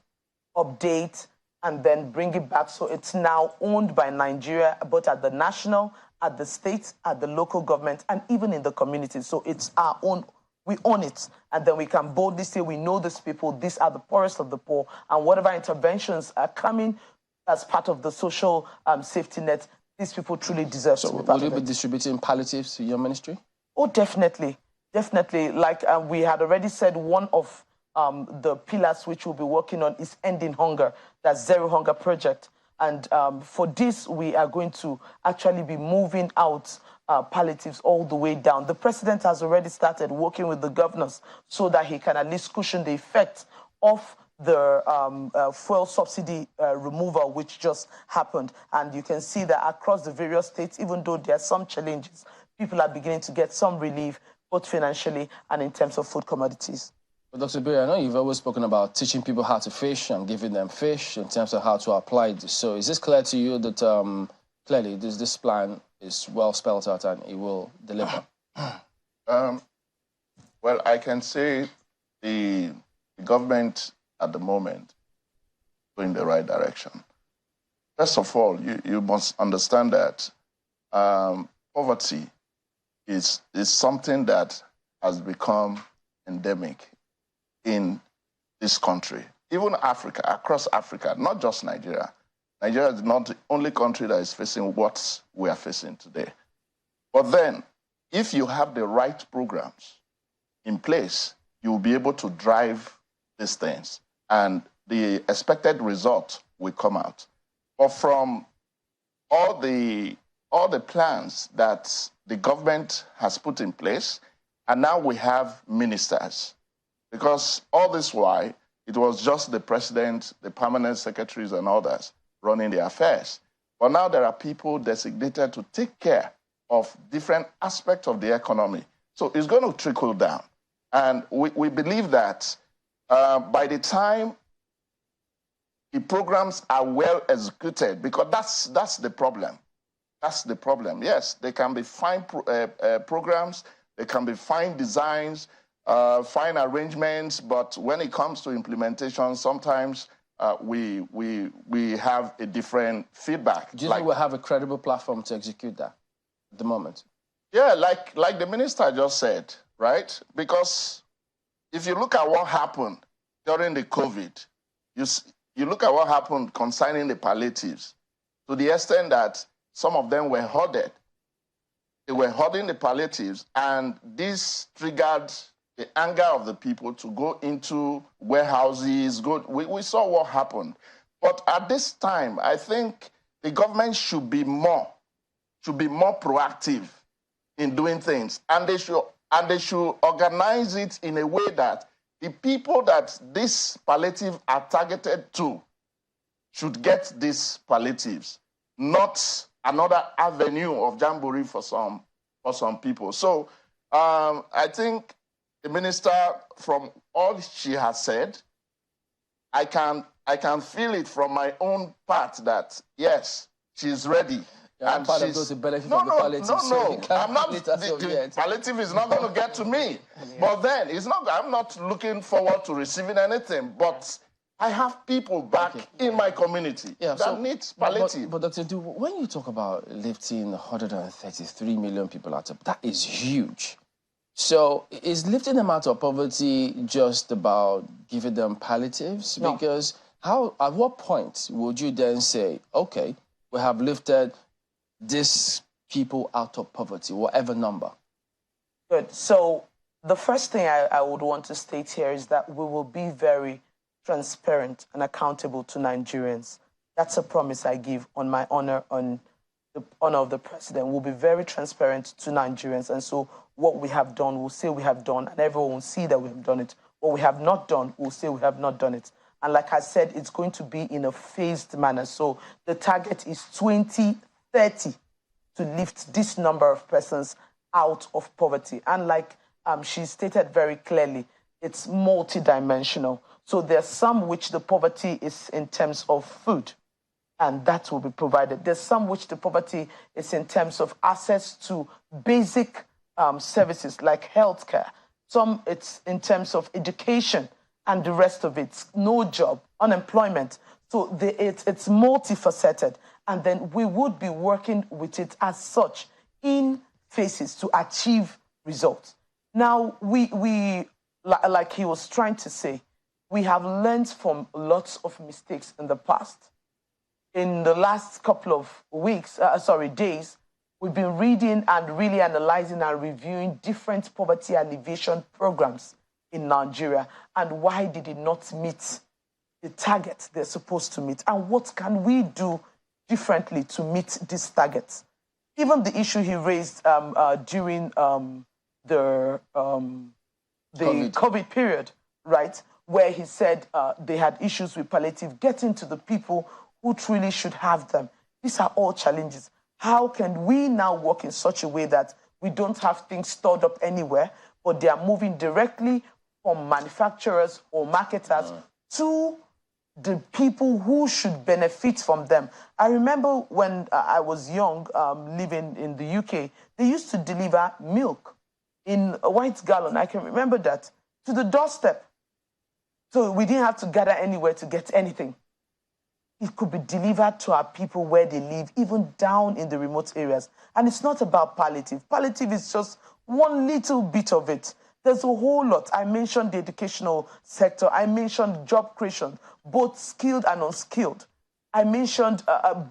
update, and then bring it back. So it's now owned by Nigeria, both at the national, at the state, at the local government, and even in the community. So it's our own, we own it. And then we can boldly say, we know these people, these are the poorest of the poor, and whatever interventions are coming as part of the social safety net, these people truly deserve to be part of it. So will you be distributing palliatives to your ministry? Oh, definitely. Definitely. Like we had already said, one of the pillars which we'll be working on is ending hunger. That's Zero Hunger Project. And for this, we are going to actually be moving out palliatives all the way down. The president has already started working with the governors so that he can at least cushion the effect of the fuel subsidy removal, which just happened. And you can see that across the various states, even though there are some challenges, people are beginning to get some relief, both financially and in terms of food commodities. But Dr. Berry, I know you've always spoken about teaching people how to fish and giving them fish in terms of how to apply this. So is this clear to you that clearly this plan is well spelled out and it will deliver? Well, I can say the government at the moment going the right direction. First of all, you must understand that poverty is something that has become endemic in this country, even Africa, across Africa, not just Nigeria. Nigeria is not the only country that is facing what we are facing today. But then, if you have the right programs in place, you will be able to drive these things, and the expected result will come out. But from all the plans that the government has put in place, and now we have ministers. Because all this while, it was just the president, the permanent secretaries, and others running the affairs. But now there are people designated to take care of different aspects of the economy. So it's going to trickle down. And we believe that by the time the programs are well executed, because that's the problem. That's the problem. Yes, they can be fine programs, they can be fine designs, fine arrangements, but when it comes to implementation, sometimes we have a different feedback. Do you think we'll have a credible platform to execute that at the moment? Yeah, like the minister just said, right? Because if you look at what happened during the COVID, you look at what happened concerning the palliatives, to the extent that some of them were hoarded. They were hoarding the palliatives, and this triggered the anger of the people to go into warehouses. We saw what happened. But at this time, I think the government should be more proactive in doing things, and they should organize it in a way that the people that this palliative are targeted to should get these palliatives, not another avenue of jamboree for some people. So I think the minister, from all she has said, I can feel it from my own part that, yes, she's ready. Yeah, and part of she's... those who benefit from the palliative. No. I'm not. The palliative is not going to get to me. But then it's not. I'm not looking forward to receiving anything. But I have people back in my community that need palliative. But Dr. Du, when you talk about lifting 133 million people out of, that is huge. So is lifting them out of poverty just about giving them palliatives? No. Because at what point would you then say, okay, we have lifted these people out of poverty, whatever number? Good. So the first thing I would want to state here is that we will be very transparent and accountable to Nigerians. That's a promise I give on my honor, on the honor of the president. We'll be very transparent to Nigerians. And so what we have done, we'll say we have done, and everyone will see that we have done it. What we have not done, we'll say we have not done it. And like I said, it's going to be in a phased manner. So the target is 2030 to lift this number of persons out of poverty. And like she stated very clearly, it's multidimensional. So there's some which the poverty is in terms of food, and that will be provided. There's some which the poverty is in terms of access to basic services like healthcare. Some it's in terms of education, and the rest of it's no job, unemployment. So it's multifaceted. And then we would be working with it as such in phases to achieve results. Now, we like he was trying to say, we have learned from lots of mistakes in the past. In the last couple of days, we've been reading and really analyzing and reviewing different poverty alleviation programs in Nigeria and why did it not meet the target they're supposed to meet, and what can we do differently to meet these targets. Even the issue he raised during the COVID period, right, where he said they had issues with palliative, getting to the people who truly should have them. These are all challenges. How can we now work in such a way that we don't have things stored up anywhere, but they are moving directly from manufacturers or marketers to the people who should benefit from them? I remember when I was young, living in the UK, they used to deliver milk in a white gallon. I can remember that, to the doorstep. So we didn't have to gather anywhere to get anything. It could be delivered to our people where they live, even down in the remote areas. And it's not about palliative. Palliative is just one little bit of it. There's a whole lot. I mentioned the educational sector. I mentioned job creation, both skilled and unskilled. I mentioned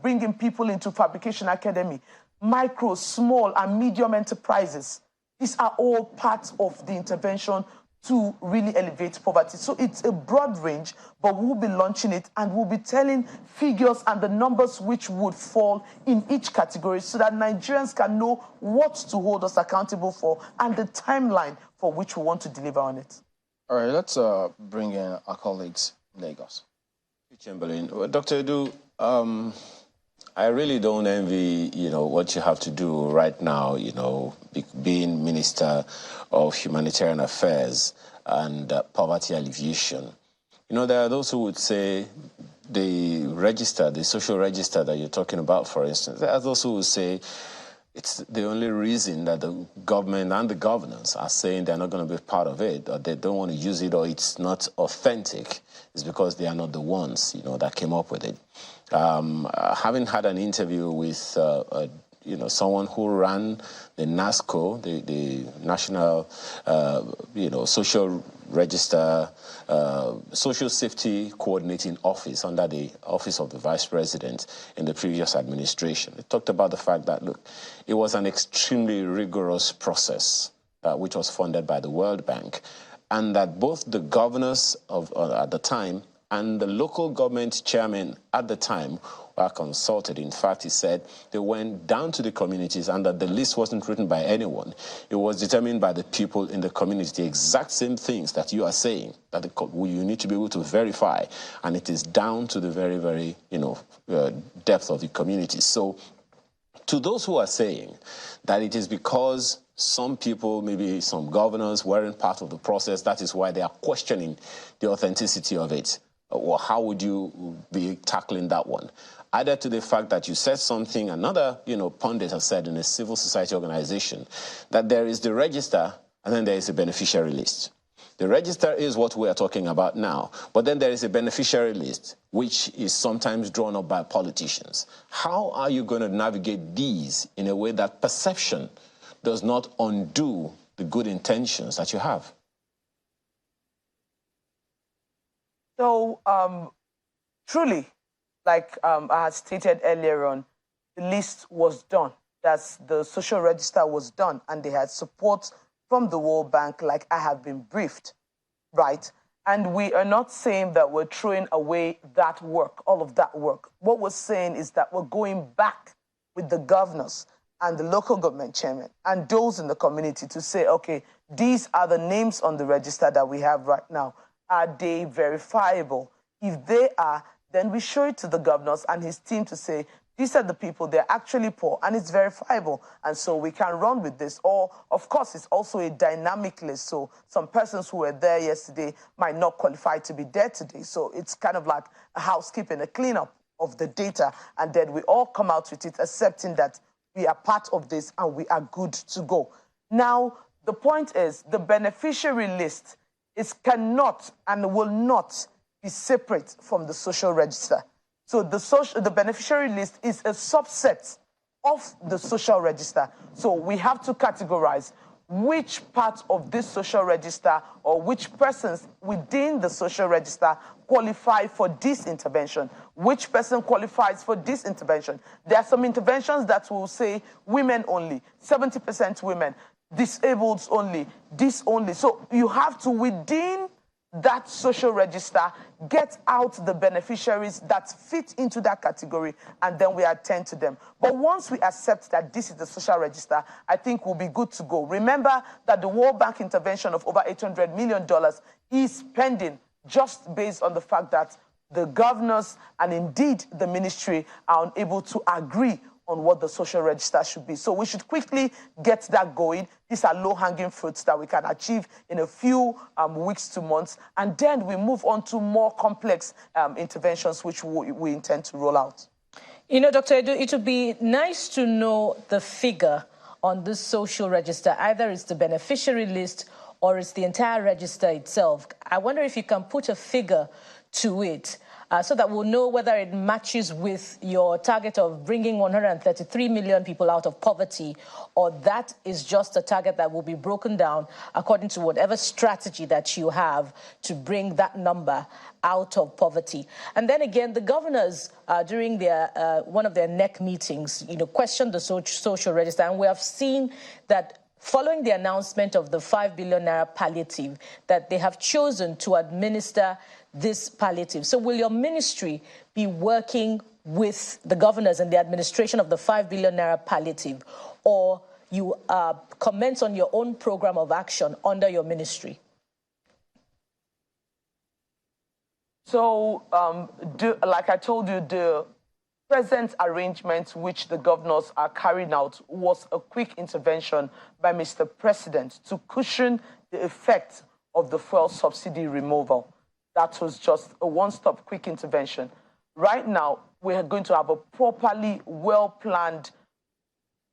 bringing people into fabrication academy, micro, small, and medium enterprises. These are all parts of the intervention to really elevate poverty. So it's a broad range, but we'll be launching it and we'll be telling figures and the numbers which would fall in each category so that Nigerians can know what to hold us accountable for and the timeline for which we want to deliver on it. All right, let's bring in our colleagues in Lagos. Chamberlain, well, Dr. Edu, I really don't envy, what you have to do right now, being Minister of Humanitarian Affairs and Poverty Alleviation. There are those who would say the social register that you're talking about, for instance, there are those who would say it's the only reason that the government and the governors are saying they're not going to be part of it, or they don't want to use it, or it's not authentic, is because they are not the ones, that came up with it. Having had an interview with, someone who ran the NASCO, the National, Social Register, Social Safety Coordinating Office under the Office of the Vice President in the previous administration. It talked about the fact that, look, it was an extremely rigorous process which was funded by the World Bank, and that both the governors at the time and the local government chairman at the time were consulted. In fact, he said they went down to the communities and that the list wasn't written by anyone. It was determined by the people in the community, the exact same things that you are saying, that you need to be able to verify. And it is down to the very, very, depth of the community. So to those who are saying that it is because some people, maybe some governors, weren't part of the process, that is why they are questioning the authenticity of it, or how would you be tackling that one? Added to the fact that you said something another, pundit has said in a civil society organization, that there is the register and then there is a beneficiary list. The register is what we are talking about now, but then there is a beneficiary list, which is sometimes drawn up by politicians. How are you going to navigate these in a way that perception does not undo the good intentions that you have? So, truly, like I had stated earlier on, the list was done. That's the social register was done, and they had support from the World Bank, like I have been briefed, right? And we are not saying that we're throwing away that work, all of that work. What we're saying is that we're going back with the governors and the local government chairman and those in the community to say, okay, these are the names on the register that we have right now. Are they verifiable? If they are, then we show it to the governors and his team to say, these are the people, they're actually poor, and it's verifiable, and so we can run with this. Or, of course, it's also a dynamic list, so some persons who were there yesterday might not qualify to be there today. So it's kind of like a housekeeping, a cleanup of the data, and then we all come out with it, accepting that we are part of this and we are good to go. Now, the point is, the beneficiary list cannot and will not be separate from the social register. So the beneficiary list is a subset of the social register. So we have to categorize which part of this social register or which persons within the social register qualify for this intervention, which person qualifies for this intervention. There are some interventions that will say women only, 70% women, disabled only, this only. So you have to, within that social register, get out the beneficiaries that fit into that category, and then we attend to them. But once we accept that this is the social register, I think we'll be good to go. Remember that the World Bank intervention of over $800 million is pending just based on the fact that the governors and indeed the ministry are unable to agree on what the social register should be. So we should quickly get that going. These are low-hanging fruits that we can achieve in a few weeks to months, and then we move on to more complex interventions which we intend to roll out. You know, Dr. Edu, it would be nice to know the figure on this social register. Either it's the beneficiary list or it's the entire register itself. I wonder if you can put a figure to it, so that we'll know whether it matches with your target of bringing 133 million people out of poverty, or that is just a target that will be broken down according to whatever strategy that you have to bring that number out of poverty. And then again, the governors, during their one of their NEC meetings, questioned the social register, and we have seen that following the announcement of the 5 billion naira palliative, that they have chosen to administer this palliative. So will your ministry be working with the governors and the administration of the 5 billion naira palliative, or you comment on your own program of action under your ministry? So, like I told you, the present arrangement which the governors are carrying out was a quick intervention by Mr. President to cushion the effect of the fuel subsidy removal. That was just a one-stop quick intervention. Right now, we are going to have a properly well-planned,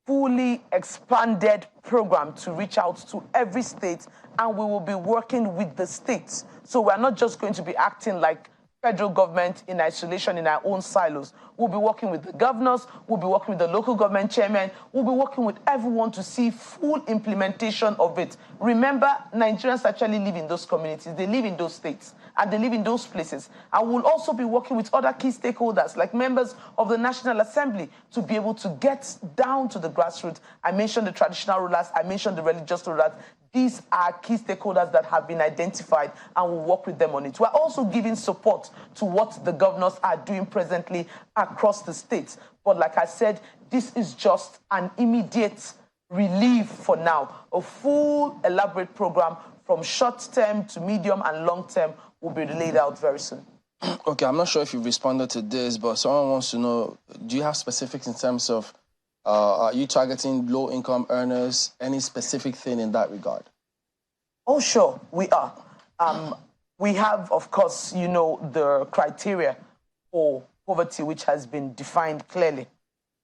fully expanded program to reach out to every state, and we will be working with the states. So we're not just going to be acting like federal government in isolation in our own silos. We'll be working with the governors, we'll be working with the local government chairman, we'll be working with everyone to see full implementation of it. Remember, Nigerians actually live in those communities, they live in those states, and they live in those places. And we'll also be working with other key stakeholders, like members of the National Assembly, to be able to get down to the grassroots. I mentioned the traditional rulers, I mentioned the religious rulers. These are key stakeholders that have been identified, and we'll work with them on it. We're also giving support to what the governors are doing presently across the states. But like I said, this is just an immediate relief for now. A full, elaborate program from short term to medium and long term will be laid out very soon. Okay, I'm not sure if you've responded to this, but someone wants to know, do you have specifics in terms of, are you targeting low-income earners? Any specific thing in that regard? Oh, sure, we are. we have, of course, you know, the criteria for poverty, which has been defined clearly,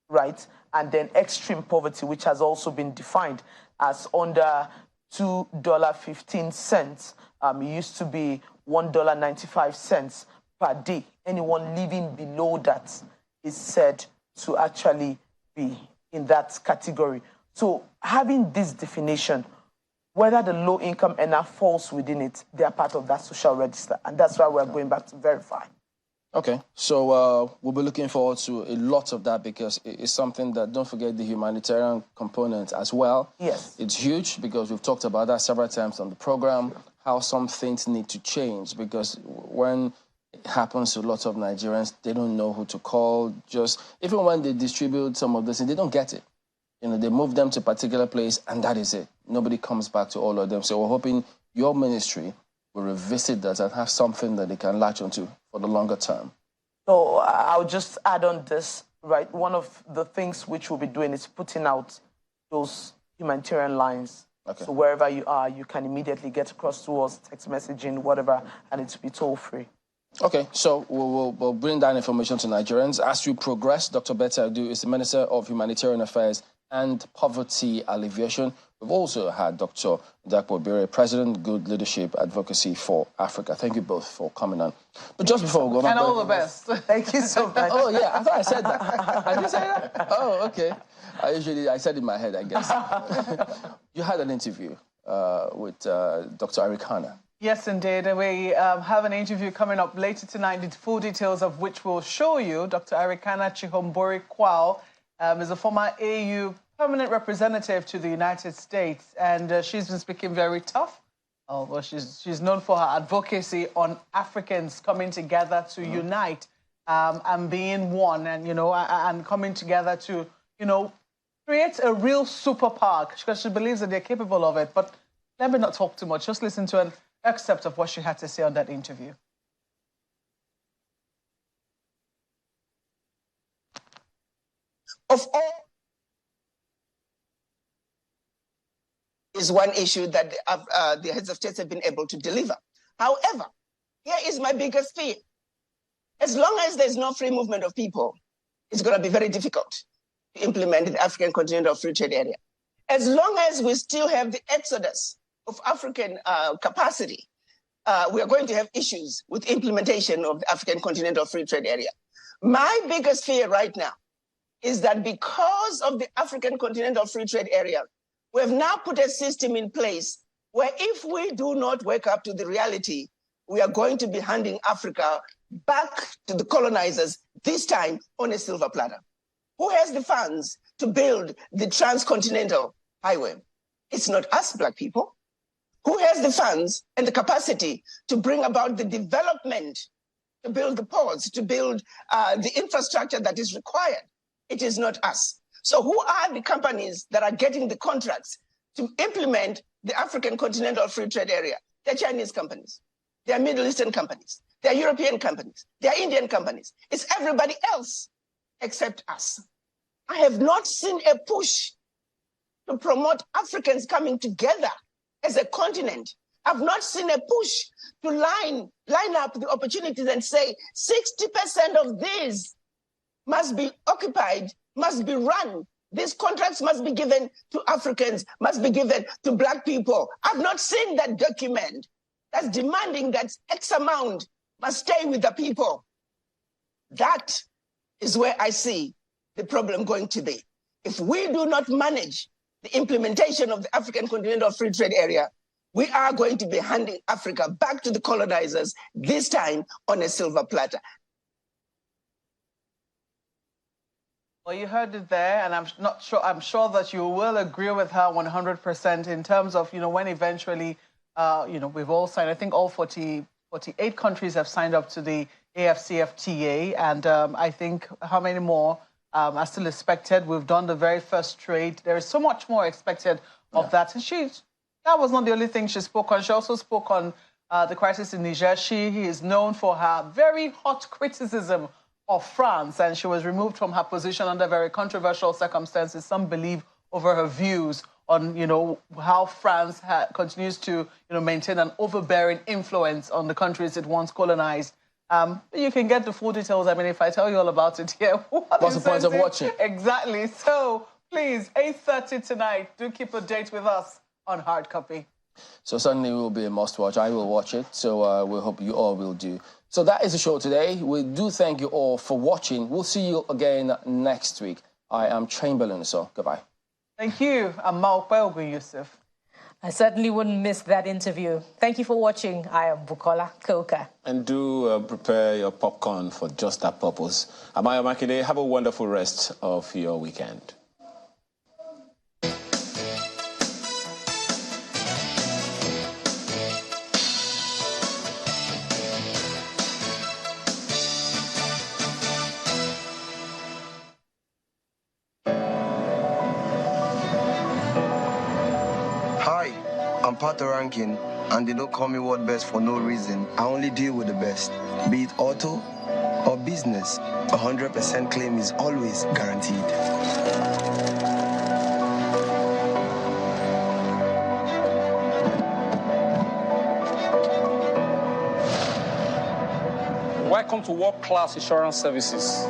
right? And then extreme poverty, which has also been defined as under $2.15. It used to be $1.95 per day. Anyone living below that is said to actually be in that category. So having this definition, whether the low-income earner falls within it, they are part of that social register. And that's why we're going back to verify. Okay, so we'll be looking forward to a lot of that because it's something that, don't forget the humanitarian component as well. Yes. It's huge because we've talked about that several times on the program, how some things need to change because when it happens to lots of Nigerians, they don't know who to call. Just even when they distribute some of this, they don't get it. You know, they move them to a particular place and that is it. Nobody comes back to all of them. So we're hoping your ministry will revisit that and have something that they can latch onto for the longer term. So I'll just add on this, right? One of the things which we'll be doing is putting out those humanitarian lines. Okay. So wherever you are, you can immediately get across to us, text messaging, whatever, and it's be toll free. Okay, so we'll bring that information to Nigerians. As we progress, Dr. Betty Adu is the Minister of Humanitarian Affairs and Poverty Alleviation. We've also had Dr. Dapo Bere, President, Good Leadership Advocacy for Africa. Thank you both for coming on. But just before we go... And all the best. Thank you so much. Oh, yeah, I thought I said that. I didn't say that? Oh, okay. I said it in my head, I guess. You had an interview with Dr. Arikana. Yes, indeed. And we have an interview coming up later tonight, the full details of which we'll show you. Dr. Arikana Chihombori Kwao is a former AU permanent representative to the United States, and she's been speaking very tough. Oh, well, she's known for her advocacy on Africans coming together to unite and being one, and and coming together to create a real super park because she believes that they're capable of it. But let me not talk too much. Just listen to an excerpt of what she had to say on that interview. Of all is one issue that the heads of states have been able to deliver. However, here is my biggest fear. As long as there's no free movement of people, it's going to be very difficult to implement the African Continental Free Trade Area. As long as we still have the exodus of African capacity, we are going to have issues with implementation of the African Continental Free Trade Area. My biggest fear right now is that because of the African Continental Free Trade Area, we have now put a system in place where if we do not wake up to the reality, we are going to be handing Africa back to the colonizers, this time on a silver platter. Who has the funds to build the transcontinental highway? It's not us, Black people. Who has the funds and the capacity to bring about the development, to build the ports, to build the infrastructure that is required? It is not us. So who are the companies that are getting the contracts to implement the African Continental Free Trade Area? They're Chinese companies. They're Middle Eastern companies. They're European companies. They're Indian companies. It's everybody else except us. I have not seen a push to promote Africans coming together as a continent. I've not seen a push to line up the opportunities and say 60% of these must be occupied, must be run. These contracts must be given to Africans, must be given to Black people. I've not seen that document that's demanding that X amount must stay with the people. That is where I see the problem going to be. If we do not manage the implementation of the African Continental Free Trade Area, we are going to be handing Africa back to the colonizers, this time on a silver platter. Well, you heard it there, and I'm sure that you will agree with her 100% in terms of, when eventually, we've all signed. I think all 48 countries have signed up to the AFCFTA, and I think how many more are still expected. We've done the very first trade. There is so much more expected of that. And that was not the only thing she spoke on. She also spoke on the crisis in Niger. She is known for her very hot criticism of France, and she was removed from her position under very controversial circumstances, some believe over her views on, how France continues to, maintain an overbearing influence on the countries it once colonized. You can get the full details. I mean, if I tell you all about it here, what's the point of watching? Exactly. So please, 8:30 tonight, do keep a date with us on Hard Copy. So certainly it will be a must-watch. I will watch it, so we hope you all will do. So that is the show today. We do thank you all for watching. We'll see you again next week. I am Chamberlain, so goodbye. Thank you. I'm Maokwe Yusuf. I certainly wouldn't miss that interview. Thank you for watching. I am Bukola Koka. And do prepare your popcorn for just that purpose. Amaya Makinde, have a wonderful rest of your weekend. I'm Pato Rankin, and they don't call me World Best for no reason. I only deal with the best. Be it auto or business, 100% claim is always guaranteed. Welcome to World Class Insurance Services.